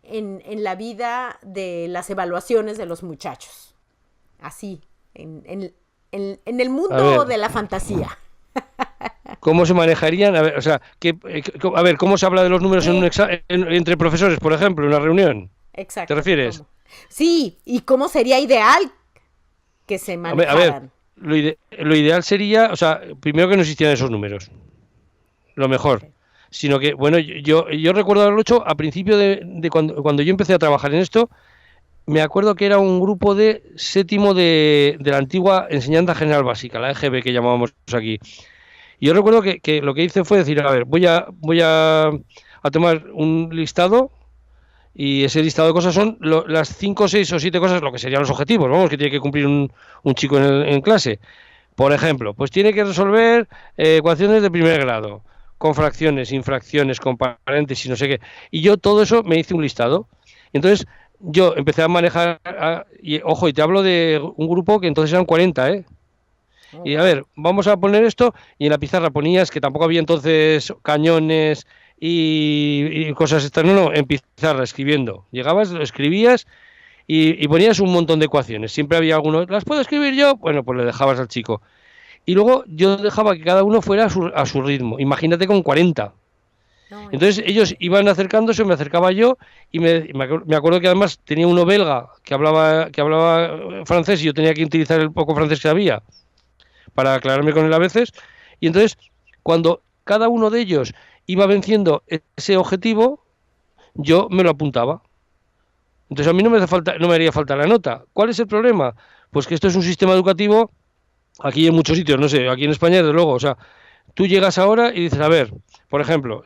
en la vida de las evaluaciones de los muchachos? Así, en el mundo de la fantasía. ¿Cómo se manejarían? A ver, o sea, ¿cómo se habla de los números en un entre profesores, por ejemplo, en una reunión? Exacto. ¿Te refieres? ¿Cómo? Sí, ¿y cómo sería ideal que se manejaran? A ver, lo ideal sería, o sea, primero que no existieran esos números, lo mejor, sino que, bueno, yo recuerdo haberlo hecho a principio de cuando yo empecé a trabajar en esto. Me acuerdo que era un grupo de séptimo de la antigua enseñanza general básica, la EGB que llamábamos aquí. Y yo recuerdo que lo que hice fue decir, a ver, voy a tomar un listado. Y ese listado de cosas son las 5, 6 o 7 cosas, lo que serían los objetivos, vamos, que tiene que cumplir un chico en clase. Por ejemplo, pues tiene que resolver ecuaciones de primer grado, con fracciones, infracciones, con paréntesis, no sé qué. Y yo todo eso me hice un listado. Y entonces yo empecé a manejar, y ojo, y te hablo de un grupo que entonces eran 40, ¿eh? Oh, Y a wow. ver, vamos a poner esto, y en la pizarra ponías que tampoco había entonces cañones y cosas estas, no, en pizarra escribiendo. Llegabas, lo escribías y ponías un montón de ecuaciones. Siempre había alguno, ¿las puedo escribir yo? Bueno, pues le dejabas al chico. Y luego yo dejaba que cada uno fuera a su ritmo. Imagínate con 40. No, Entonces ellos imagínate. iban acercándose, me acercaba yo y me acuerdo que además tenía uno belga que hablaba francés y yo tenía que utilizar el poco francés que sabía para aclararme con él a veces. Y entonces, cuando cada uno de ellos iba venciendo ese objetivo, yo me lo apuntaba. Entonces a mí no me hace falta, no me haría falta la nota. ¿Cuál es el problema? Pues que esto es un sistema educativo, aquí en muchos sitios, no sé, aquí en España desde luego, o sea, tú llegas ahora y dices, a ver, por ejemplo,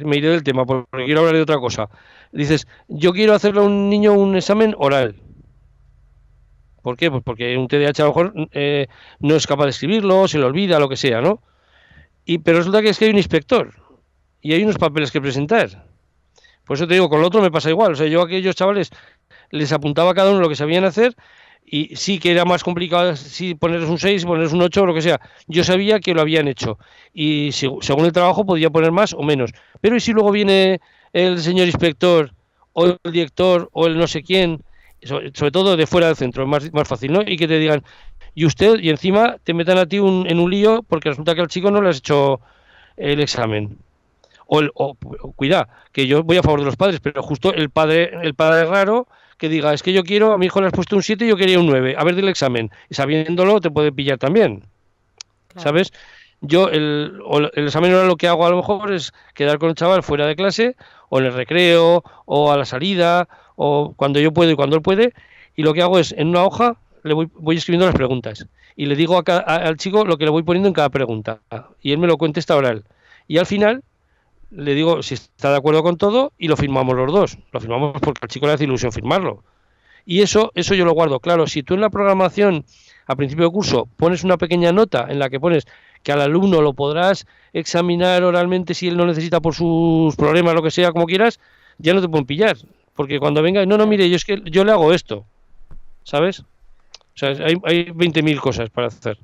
me iré del tema porque quiero hablar de otra cosa. Dices, yo quiero hacerle a un niño un examen oral. ¿Por qué? Pues porque un TDAH a lo mejor no es capaz de escribirlo, se le olvida, lo que sea, ¿no? Pero resulta que es que hay un inspector y hay unos papeles que presentar. Por eso te digo, con lo otro me pasa igual. O sea, yo a aquellos chavales les apuntaba a cada uno lo que sabían hacer y sí que era más complicado sí, ponerles un 6, ponerles un 8 o lo que sea. Yo sabía que lo habían hecho y según el trabajo podía poner más o menos. Pero ¿y si luego viene el señor inspector o el director o el no sé quién, sobre todo de fuera del centro, es más fácil, ¿no? Y que te digan, y usted, y encima te metan a ti en un lío porque resulta que al chico no le has hecho el examen. Cuidado, que yo voy a favor de los padres, pero justo el padre raro que diga, es que yo quiero, a mi hijo le has puesto un 7 y yo quería un 9 a ver del examen, y sabiéndolo te puede pillar también, Claro. ¿sabes? Yo el examen ahora lo que hago a lo mejor es quedar con el chaval fuera de clase, o en el recreo, o a la salida, o cuando yo puedo y cuando él puede, y lo que hago es, en una hoja, voy escribiendo las preguntas, y le digo al chico lo que le voy poniendo en cada pregunta, y él me lo contesta oral. Y al final le digo si está de acuerdo con todo y lo firmamos los dos. Lo firmamos porque al chico le hace ilusión firmarlo. Y eso yo lo guardo. Claro, si tú en la programación, a principio de curso, pones una pequeña nota en la que pones que al alumno lo podrás examinar oralmente si él no necesita por sus problemas, lo que sea, como quieras, ya no te pueden pillar. Porque cuando venga, no, Claro. mire, yo es que yo le hago esto, ¿sabes? O sea, hay 20.000 cosas para hacer.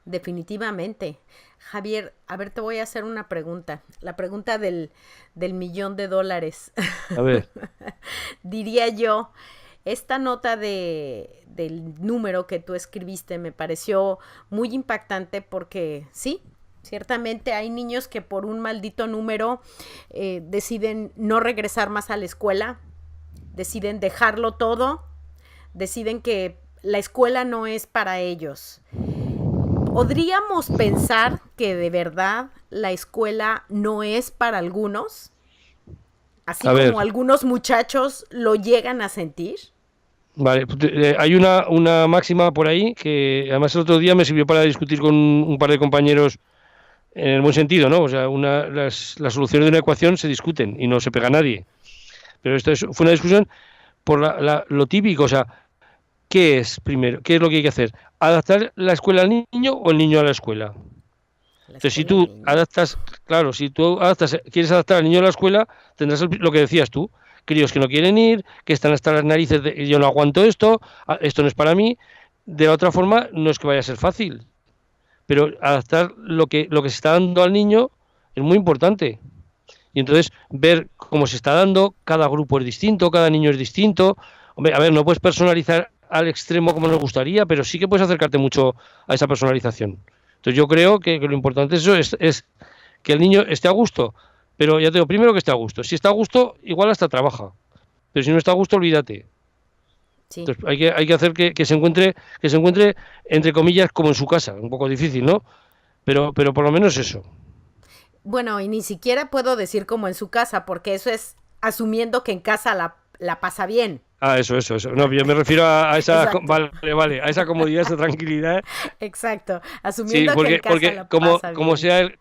Definitivamente. Javier, a ver, te voy a hacer una pregunta. La pregunta del millón de dólares. A ver, Diría yo, esta nota del número que tú escribiste me pareció muy impactante porque sí, ciertamente hay niños que por un maldito número deciden no regresar más a la escuela, deciden dejarlo todo, deciden que la escuela no es para ellos. ¿Podríamos pensar que de verdad la escuela no es para algunos? Así a como ver, algunos muchachos lo llegan a sentir. vale, hay una máxima por ahí que además el otro día me sirvió para discutir con un par de compañeros en el buen sentido, ¿no? O sea, las soluciones de una ecuación se discuten y no se pega a nadie. Pero fue una discusión por lo típico, o sea, ¿qué es primero? ¿Qué es lo que hay que hacer? ¿Adaptar la escuela al niño o el niño a la escuela? La Entonces, si escuela al tú niño. adaptas, claro, si tú adaptas, quieres adaptar al niño a la escuela, tendrás lo que decías tú, críos que no quieren ir, que están hasta las narices de yo no aguanto esto, esto no es para mí. De la otra forma, no es que vaya a ser fácil, pero adaptar lo que se está dando al niño es muy importante. Y entonces ver cómo se está dando, cada grupo es distinto, cada niño es distinto. Hombre, a ver, no puedes personalizar al extremo como nos gustaría, pero sí que puedes acercarte mucho a esa personalización. Entonces yo creo que lo importante es que el niño esté a gusto, pero ya te digo, primero que esté a gusto. Si está a gusto, igual hasta trabaja, pero si no está a gusto, olvídate. Sí. Entonces hay que hacer que se encuentre, entre comillas, como en su casa. Un poco difícil, ¿no? Pero por lo menos eso. Bueno, y ni siquiera puedo decir como en su casa, porque eso es asumiendo que en casa la pasa bien. Ah, eso. No, yo me refiero a esa, Exacto, vale, a esa comodidad, esa tranquilidad. exacto. Sí, Asumiendo que en casa porque la pasa bien.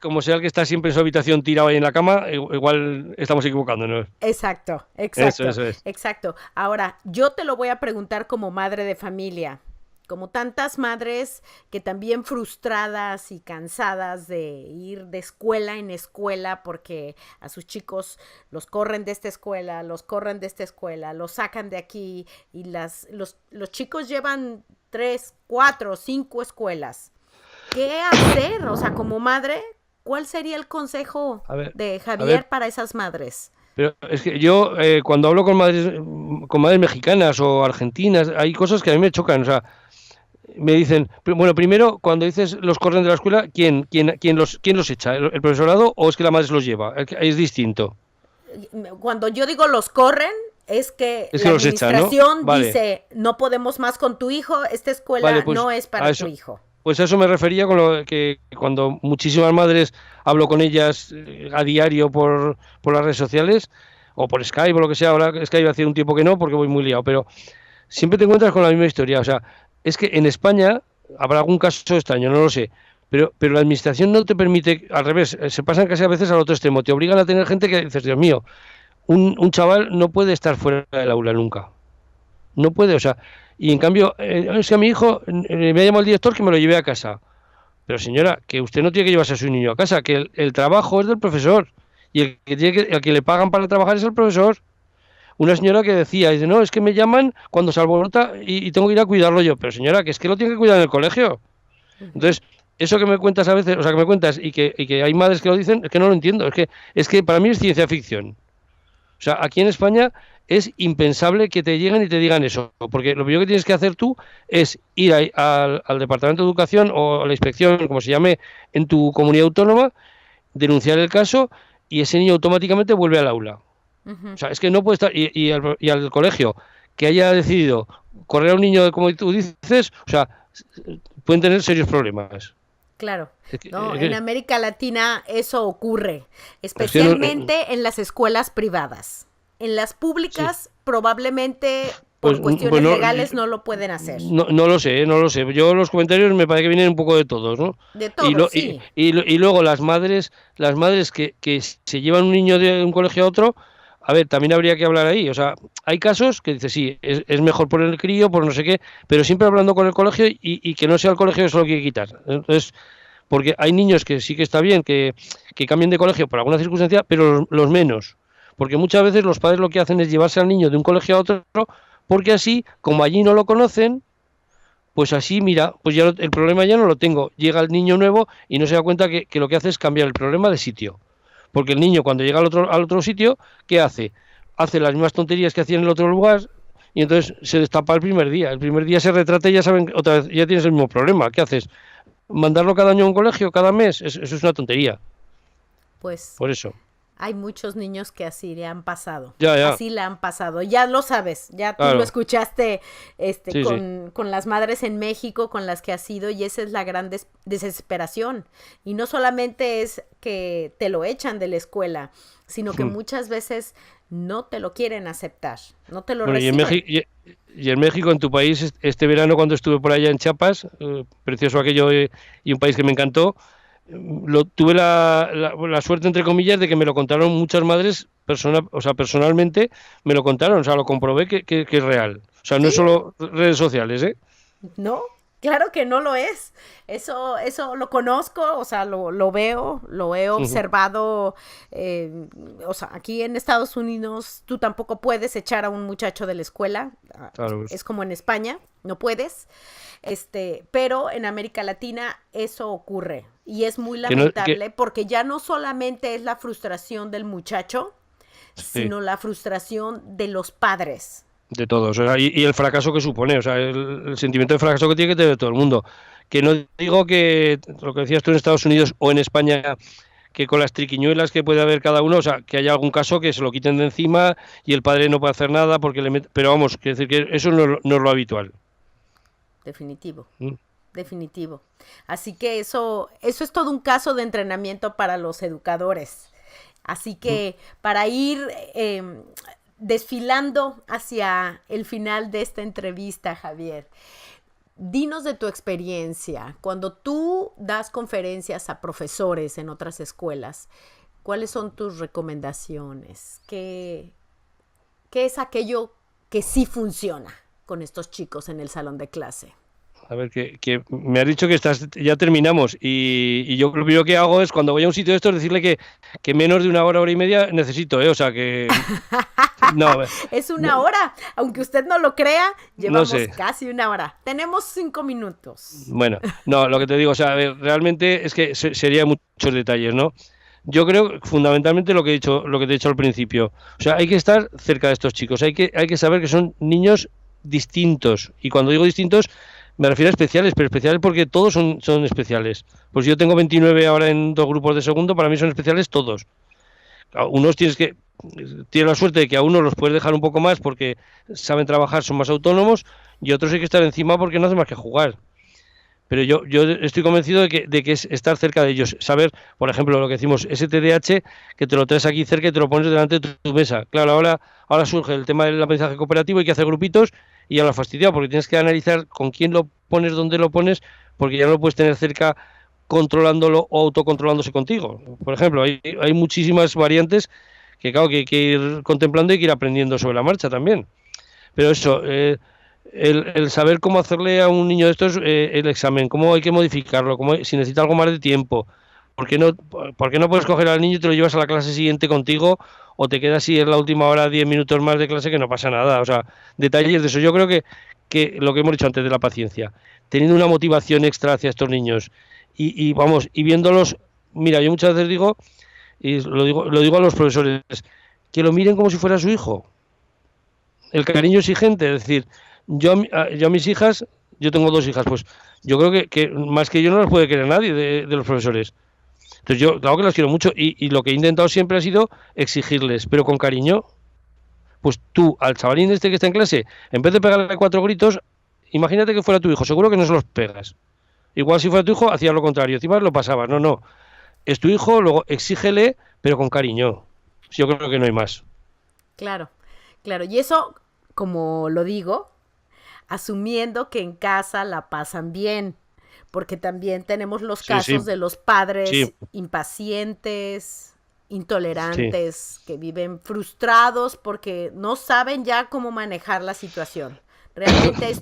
como sea el que está siempre en su habitación tirado ahí en la cama, igual estamos equivocándonos. Exacto, Eso, exacto, eso es. exacto. Ahora, yo te lo voy a preguntar como madre de familia, como tantas madres que también frustradas y cansadas de ir de escuela en escuela porque a sus chicos los corren de esta escuela, los corren de esta escuela, los sacan de aquí y los chicos llevan 3, 4, 5 escuelas. ¿Qué hacer? O sea, como madre, ¿cuál sería el consejo de Javier para esas madres? Pero es que yo, cuando hablo con madres mexicanas o argentinas, hay cosas que a mí me chocan. O sea, me dicen, bueno, primero, cuando dices los corren de la escuela, ¿quién los echa? ¿El profesorado o es que la madre se los lleva? Es distinto. Cuando yo digo los corren, es que Es la que los echan, administración ¿no? Vale. dice, no podemos más con tu hijo, esta escuela Vale, pues no es para tu hijo. Pues a eso me refería con lo que cuando muchísimas madres hablo con ellas a diario por las redes sociales o por Skype o lo que sea. Ahora Skype hace un tiempo que no porque voy muy liado, pero siempre te encuentras con la misma historia. O sea, es que en España habrá algún caso extraño, no lo sé, pero la administración no te permite, al revés, se pasan casi a veces al otro extremo. Te obligan a tener gente que dices, Dios mío, un chaval no puede estar fuera del aula nunca. No puede, o sea, y en cambio, es que a mi hijo me ha llamado el director que me lo lleve a casa. Pero señora, que usted no tiene que llevarse a su niño a casa, que el trabajo es del profesor. Y el que le pagan para trabajar es el profesor. Una señora que decía, dice, no, es que me llaman cuando se alborota y tengo que ir a cuidarlo yo. Pero señora, que es que lo tiene que cuidar en el colegio. Entonces, eso que me cuentas a veces, o sea, que me cuentas y que hay madres que lo dicen, es que no lo entiendo. Es que para mí es ciencia ficción. O sea, aquí en España es impensable que te lleguen y te digan eso, porque lo primero que tienes que hacer tú es ir al Departamento de Educación o a la inspección, como se llame, en tu comunidad autónoma, denunciar el caso y ese niño automáticamente vuelve al aula. O sea, es que no puede estar, y al colegio que haya decidido correr a un niño, como tú dices, o sea, pueden tener serios problemas. Claro, no, en América Latina eso ocurre, especialmente en las escuelas privadas. En las públicas probablemente por cuestiones legales no lo pueden hacer. No lo sé, no lo sé. Yo los comentarios me parece que vienen un poco de todos, ¿no? De todos, sí. Y luego las madres que se llevan un niño de un colegio a otro, a ver, también habría que hablar ahí. O sea, hay casos que dices, sí, es mejor por el crío, por no sé qué, pero siempre hablando con el colegio y que no sea el colegio que se lo quiere quitar. Entonces, porque hay niños que sí que está bien que cambien de colegio por alguna circunstancia, pero los menos. Porque muchas veces los padres lo que hacen es llevarse al niño de un colegio a otro, porque así, como allí no lo conocen, pues así, mira, pues ya el problema ya no lo tengo. Llega el niño nuevo y no se da cuenta que lo que hace es cambiar el problema de sitio. Porque el niño cuando llega al otro sitio, ¿qué hace? Hace las mismas tonterías que hacía en el otro lugar y entonces se destapa el primer día. El primer día se retrata y ya saben, otra vez, ya tienes el mismo problema. ¿Qué haces? ¿Mandarlo cada año a un colegio, cada mes? Eso es una tontería. Pues por eso. Hay muchos niños que así le han pasado. Ya. Así le han pasado. Ya lo sabes. Ya tú lo escuchaste con las madres en México con las que has ido y esa es la gran desesperación. Y no solamente es que te lo echan de la escuela, sino que muchas veces no te lo quieren aceptar. No te lo reciben. Y en México, en tu país, este verano cuando estuve por allá en Chiapas, precioso aquello y un país que me encantó, tuve la suerte, entre comillas, de que me lo contaron muchas madres, personalmente me lo contaron, o sea, lo comprobé que es real. O sea, no es solo redes sociales, ¿eh? No, claro que no lo es. Eso lo conozco, o sea, lo veo, lo he observado. O sea, aquí en Estados Unidos tú tampoco puedes echar a un muchacho de la escuela. Claro. Es como en España, no puedes. Pero en América Latina eso ocurre y es muy lamentable porque ya no solamente es la frustración del muchacho, sino la frustración de los padres. De todos, o sea, y el fracaso que supone, o sea, el sentimiento de fracaso que tiene que tener todo el mundo. Que no digo que lo que decías tú en Estados Unidos o en España, que con las triquiñuelas que puede haber cada uno, o sea, que haya algún caso que se lo quiten de encima y el padre no puede hacer nada porque pero vamos, quiero decir que eso no es lo habitual. Definitivo. Definitivo. Así que eso es todo un caso de entrenamiento para los educadores. Así que para ir desfilando hacia el final de esta entrevista, Javier, dinos de tu experiencia. Cuando tú das conferencias a profesores en otras escuelas, ¿cuáles son tus recomendaciones? ¿Qué es aquello que sí funciona con estos chicos en el salón de clase? A ver, que me has dicho que ya terminamos y yo lo primero que hago es cuando voy a un sitio de estos decirle que menos de una hora, hora y media necesito, ¿eh? O sea que... No, Es una hora, aunque usted no lo crea, no llevamos sé. casi una hora. Tenemos 5 minutos. Bueno, no, lo que te digo, o sea, a ver, realmente es que sería muchos detalles, ¿no? Yo creo fundamentalmente lo que te he dicho al principio. O sea, hay que estar cerca de estos chicos, hay que saber que son niños distintos. Y cuando digo distintos, me refiero a especiales, pero especiales porque todos son especiales. Pues yo tengo 29 ahora en 2 grupos de segundo, para mí son especiales todos. Unos tienes la suerte de que a unos los puedes dejar un poco más porque saben trabajar, son más autónomos, y otros hay que estar encima porque no hacen más que jugar. Pero yo estoy convencido de que es estar cerca de ellos, saber, por ejemplo, lo que decimos, ese TDAH, que te lo traes aquí cerca y te lo pones delante de tu mesa. Claro, ahora surge el tema del aprendizaje cooperativo, hay que hacer grupitos y ya lo has fastidiado, porque tienes que analizar con quién lo pones, dónde lo pones, porque ya no lo puedes tener cerca controlándolo o autocontrolándose contigo. Por ejemplo, hay muchísimas variantes que, claro, que hay que ir contemplando y que ir aprendiendo sobre la marcha también. Pero eso, el saber cómo hacerle a un niño de estos el examen, cómo hay que modificarlo, si necesita algo más de tiempo, por qué no puedes coger al niño y te lo llevas a la clase siguiente contigo o te quedas así en la última hora 10 minutos más de clase que no pasa nada? O sea, detalles de eso. Yo creo que lo que hemos dicho antes de la paciencia, teniendo una motivación extra hacia estos niños y vamos, y viéndolos, mira, yo muchas veces digo, y lo digo a los profesores, que lo miren como si fuera su hijo. El cariño exigente, es decir, yo a mis hijas, yo tengo 2 hijas, pues yo creo que más que yo no las puede querer nadie de los profesores. Entonces yo, claro que las quiero mucho y lo que he intentado siempre ha sido exigirles, pero con cariño. Pues tú, al chavalín este que está en clase, en vez de pegarle 4 gritos, imagínate que fuera tu hijo, seguro que no se los pegas. Igual si fuera tu hijo, hacías lo contrario, encima lo pasabas. No, no, es tu hijo, luego exígele, pero con cariño. Yo creo que no hay más. Claro, claro. Y eso, como lo digo, asumiendo que en casa la pasan bien, porque también tenemos los Sí, sí, casos de los padres sí, impacientes, sí. intolerantes, que viven frustrados porque no saben ya cómo manejar la situación. Realmente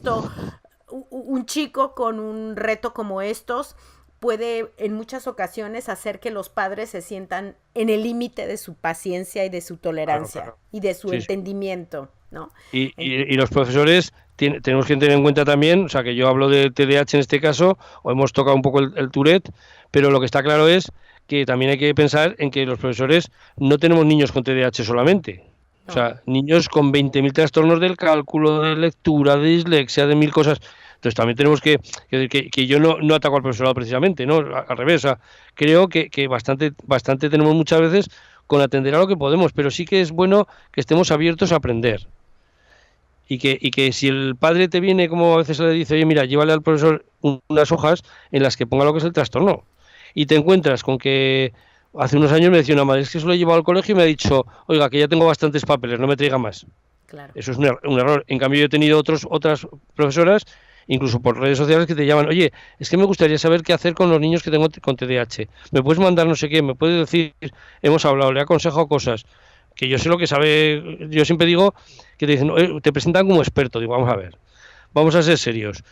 un chico con un reto como estos puede en muchas ocasiones hacer que los padres se sientan en el límite de su paciencia y de su Claro, tolerancia claro. y de su Sí, sí. entendimiento, ¿no? Y los profesores tenemos que tener en cuenta también, o sea, que yo hablo de TDAH en este caso, o hemos tocado un poco el Tourette, pero lo que está claro es que también hay que pensar en que los profesores no tenemos niños con TDAH solamente. O No, sea, niños con 20.000 trastornos del cálculo, de lectura, de dislexia, de mil cosas. Entonces también tenemos que yo no ataco al profesorado precisamente, ¿no? Al revés, o sea, creo que bastante tenemos muchas veces con atender a lo que podemos, pero sí que es bueno que estemos abiertos a aprender. Y que si el padre te viene, como a veces se le dice, oye, mira, llévale al profesor unas hojas en las que ponga lo que es el trastorno. Y te encuentras con que hace unos años me decía una madre, es que se lo he llevado al colegio y me ha dicho, oiga, que ya tengo bastantes papeles, no me traiga más. claro. Eso es un error. En cambio, yo he tenido otras profesoras, incluso por redes sociales, que te llaman, oye, es que me gustaría saber qué hacer con los niños que tengo con TDAH. ¿Me puedes mandar no sé qué? ¿Me puedes decir? Hemos hablado, le he aconsejado cosas que yo sé lo que sabe. Yo siempre digo que te dicen, te presentan como experto. Digo, vamos a ver, vamos a ser serios.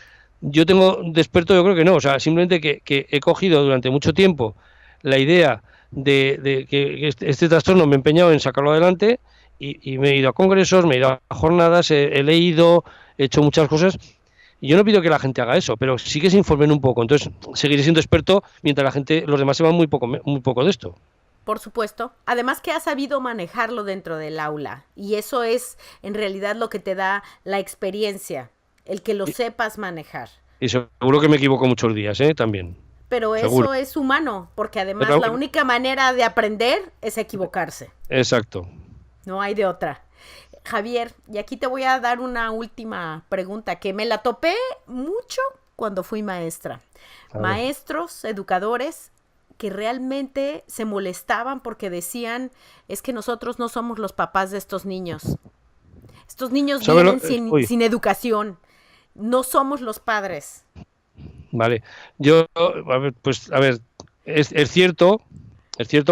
Yo tengo de experto, yo creo que no. O sea, simplemente que he cogido durante mucho tiempo la idea de que este trastorno me he empeñado en sacarlo adelante y me he ido a congresos, me he ido a jornadas, he leído, he hecho muchas cosas. Y yo no pido que la gente haga eso, pero sí que se informen un poco. Entonces, seguiré siendo experto mientras la gente, los demás se van muy poco de esto. Por supuesto. Además que has sabido manejarlo dentro del aula. Y eso es en realidad lo que te da la experiencia, el que lo Y, sepas manejar. y seguro que me equivoco muchos días, ¿eh? También. Pero Seguro. eso es humano, porque además Pero, la única manera de aprender es equivocarse. exacto. No hay de otra. Javier, y aquí te voy a dar una última pregunta que me la topé mucho cuando fui maestra. A ver. Maestros, educadores que realmente se molestaban porque decían, es que nosotros no somos los papás de estos niños. Estos niños ¿Sabe vienen sin educación. No somos los padres. Vale. Yo, a ver, pues, a ver, es cierto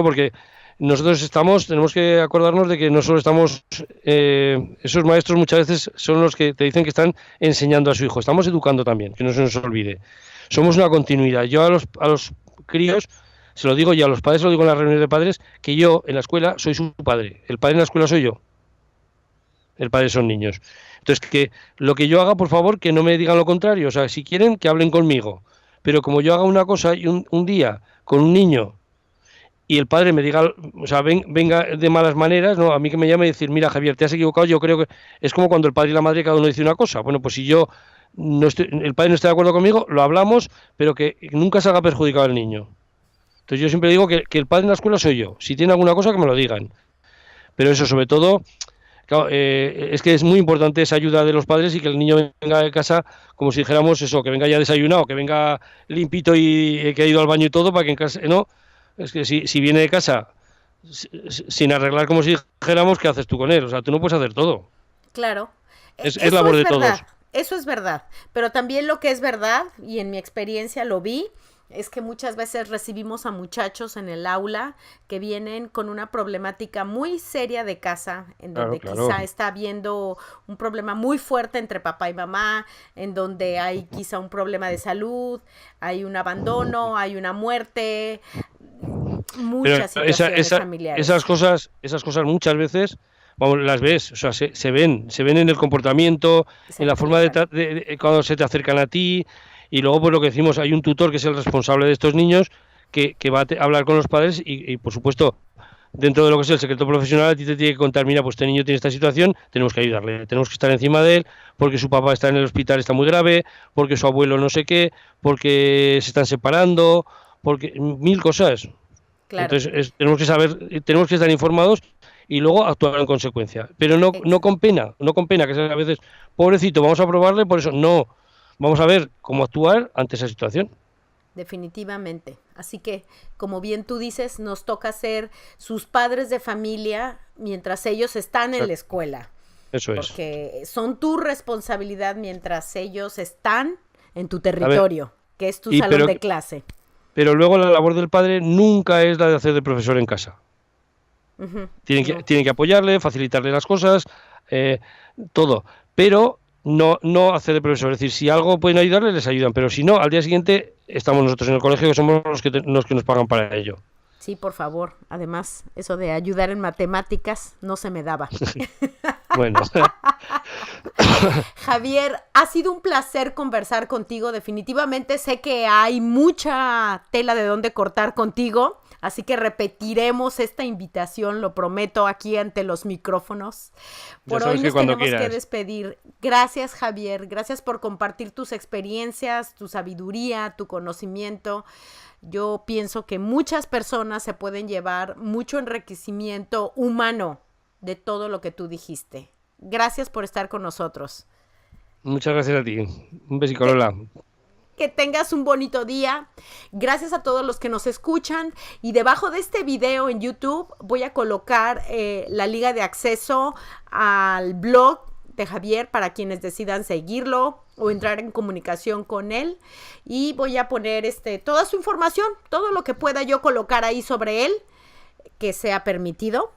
porque nosotros tenemos que acordarnos de que no solo estamos, esos maestros muchas veces son los que te dicen que están enseñando a su hijo, estamos educando también, que no se nos olvide. Somos una continuidad. Yo a los críos se lo digo y a los padres se lo digo en las reuniones de padres, que yo en la escuela soy su padre, el padre en la escuela soy yo, el padre son niños. Entonces, que lo que yo haga, por favor, que no me digan lo contrario, o sea, si quieren, que hablen conmigo, pero como yo haga una cosa y un día con un niño y el padre me diga, o sea, venga de malas maneras, no, a mí que me llame y decir, mira, Javier, te has equivocado, yo creo que es como cuando el padre y la madre cada uno dice una cosa. Bueno, pues si yo no estoy, el padre no está de acuerdo conmigo, lo hablamos, pero que nunca se haga perjudicado al niño. Entonces yo siempre digo que el padre en la escuela soy yo. Si tiene alguna cosa, que me lo digan. Pero eso, sobre todo, claro, es que es muy importante esa ayuda de los padres y que el niño venga de casa, como si dijéramos eso, que venga ya desayunado, que venga limpito y que ha ido al baño y todo, para que en casa, no, es que si viene de casa sin arreglar, como si dijéramos, ¿qué haces tú con él? O sea, tú no puedes hacer todo. Claro. Es labor de todos. Eso es verdad. Pero también lo que es verdad, y en mi experiencia lo vi, es que muchas veces recibimos a muchachos en el aula que vienen con una problemática muy seria de casa, en donde quizá está habiendo un problema muy fuerte entre papá y mamá, en donde hay quizá un problema de salud, hay un abandono, hay una muerte, muchas situaciones familiares. Esas cosas muchas veces, vamos, las ves, o sea, se ven en el comportamiento, en la forma de cuando se te acercan a ti. Y luego, pues lo que decimos, hay un tutor que es el responsable de estos niños que va a hablar con los padres y, por supuesto, dentro de lo que es el secreto profesional, a ti te tiene que contar, mira, pues este niño tiene esta situación, tenemos que ayudarle, tenemos que estar encima de él, porque su papá está en el hospital, está muy grave, porque su abuelo no sé qué, porque se están separando, porque mil cosas. Claro. Entonces, tenemos que saber, tenemos que estar informados y luego actuar en consecuencia. Pero no con pena, que a veces, pobrecito, vamos a probarle, por eso, no. Vamos a ver cómo actuar ante esa situación. Definitivamente. Así que, como bien tú dices, nos toca ser sus padres de familia mientras ellos están en la escuela. Eso es. Porque son tu responsabilidad mientras ellos están en tu territorio, que es tu salón de clase. Pero luego la labor del padre nunca es la de hacer de profesor en casa. Tienen que apoyarle, facilitarle las cosas, todo. Pero no hacer de profesor, es decir, si algo pueden ayudarle, les ayudan, pero si no, al día siguiente estamos nosotros en el colegio, que somos los que nos pagan para ello. Sí, por favor, además, eso de ayudar en matemáticas no se me daba. Bueno. Javier, ha sido un placer conversar contigo, definitivamente sé que hay mucha tela de dónde cortar contigo, así que repetiremos esta invitación, lo prometo, aquí ante los micrófonos. Por hoy nos tenemos que despedir. Gracias, Javier, gracias por compartir tus experiencias, tu sabiduría, tu conocimiento. Yo pienso que muchas personas se pueden llevar mucho enriquecimiento humano de todo lo que tú dijiste. Gracias por estar con nosotros. Muchas gracias a ti. Un besico, Lola. Que tengas un bonito día. Gracias a todos los que nos escuchan. Y debajo de este video en YouTube voy a colocar la liga de acceso al blog de Javier para quienes decidan seguirlo o entrar en comunicación con él. Y voy a poner toda su información, todo lo que pueda yo colocar ahí sobre él, que sea permitido.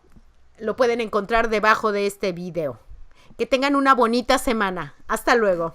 Lo pueden encontrar debajo de este video. Que tengan una bonita semana. Hasta luego.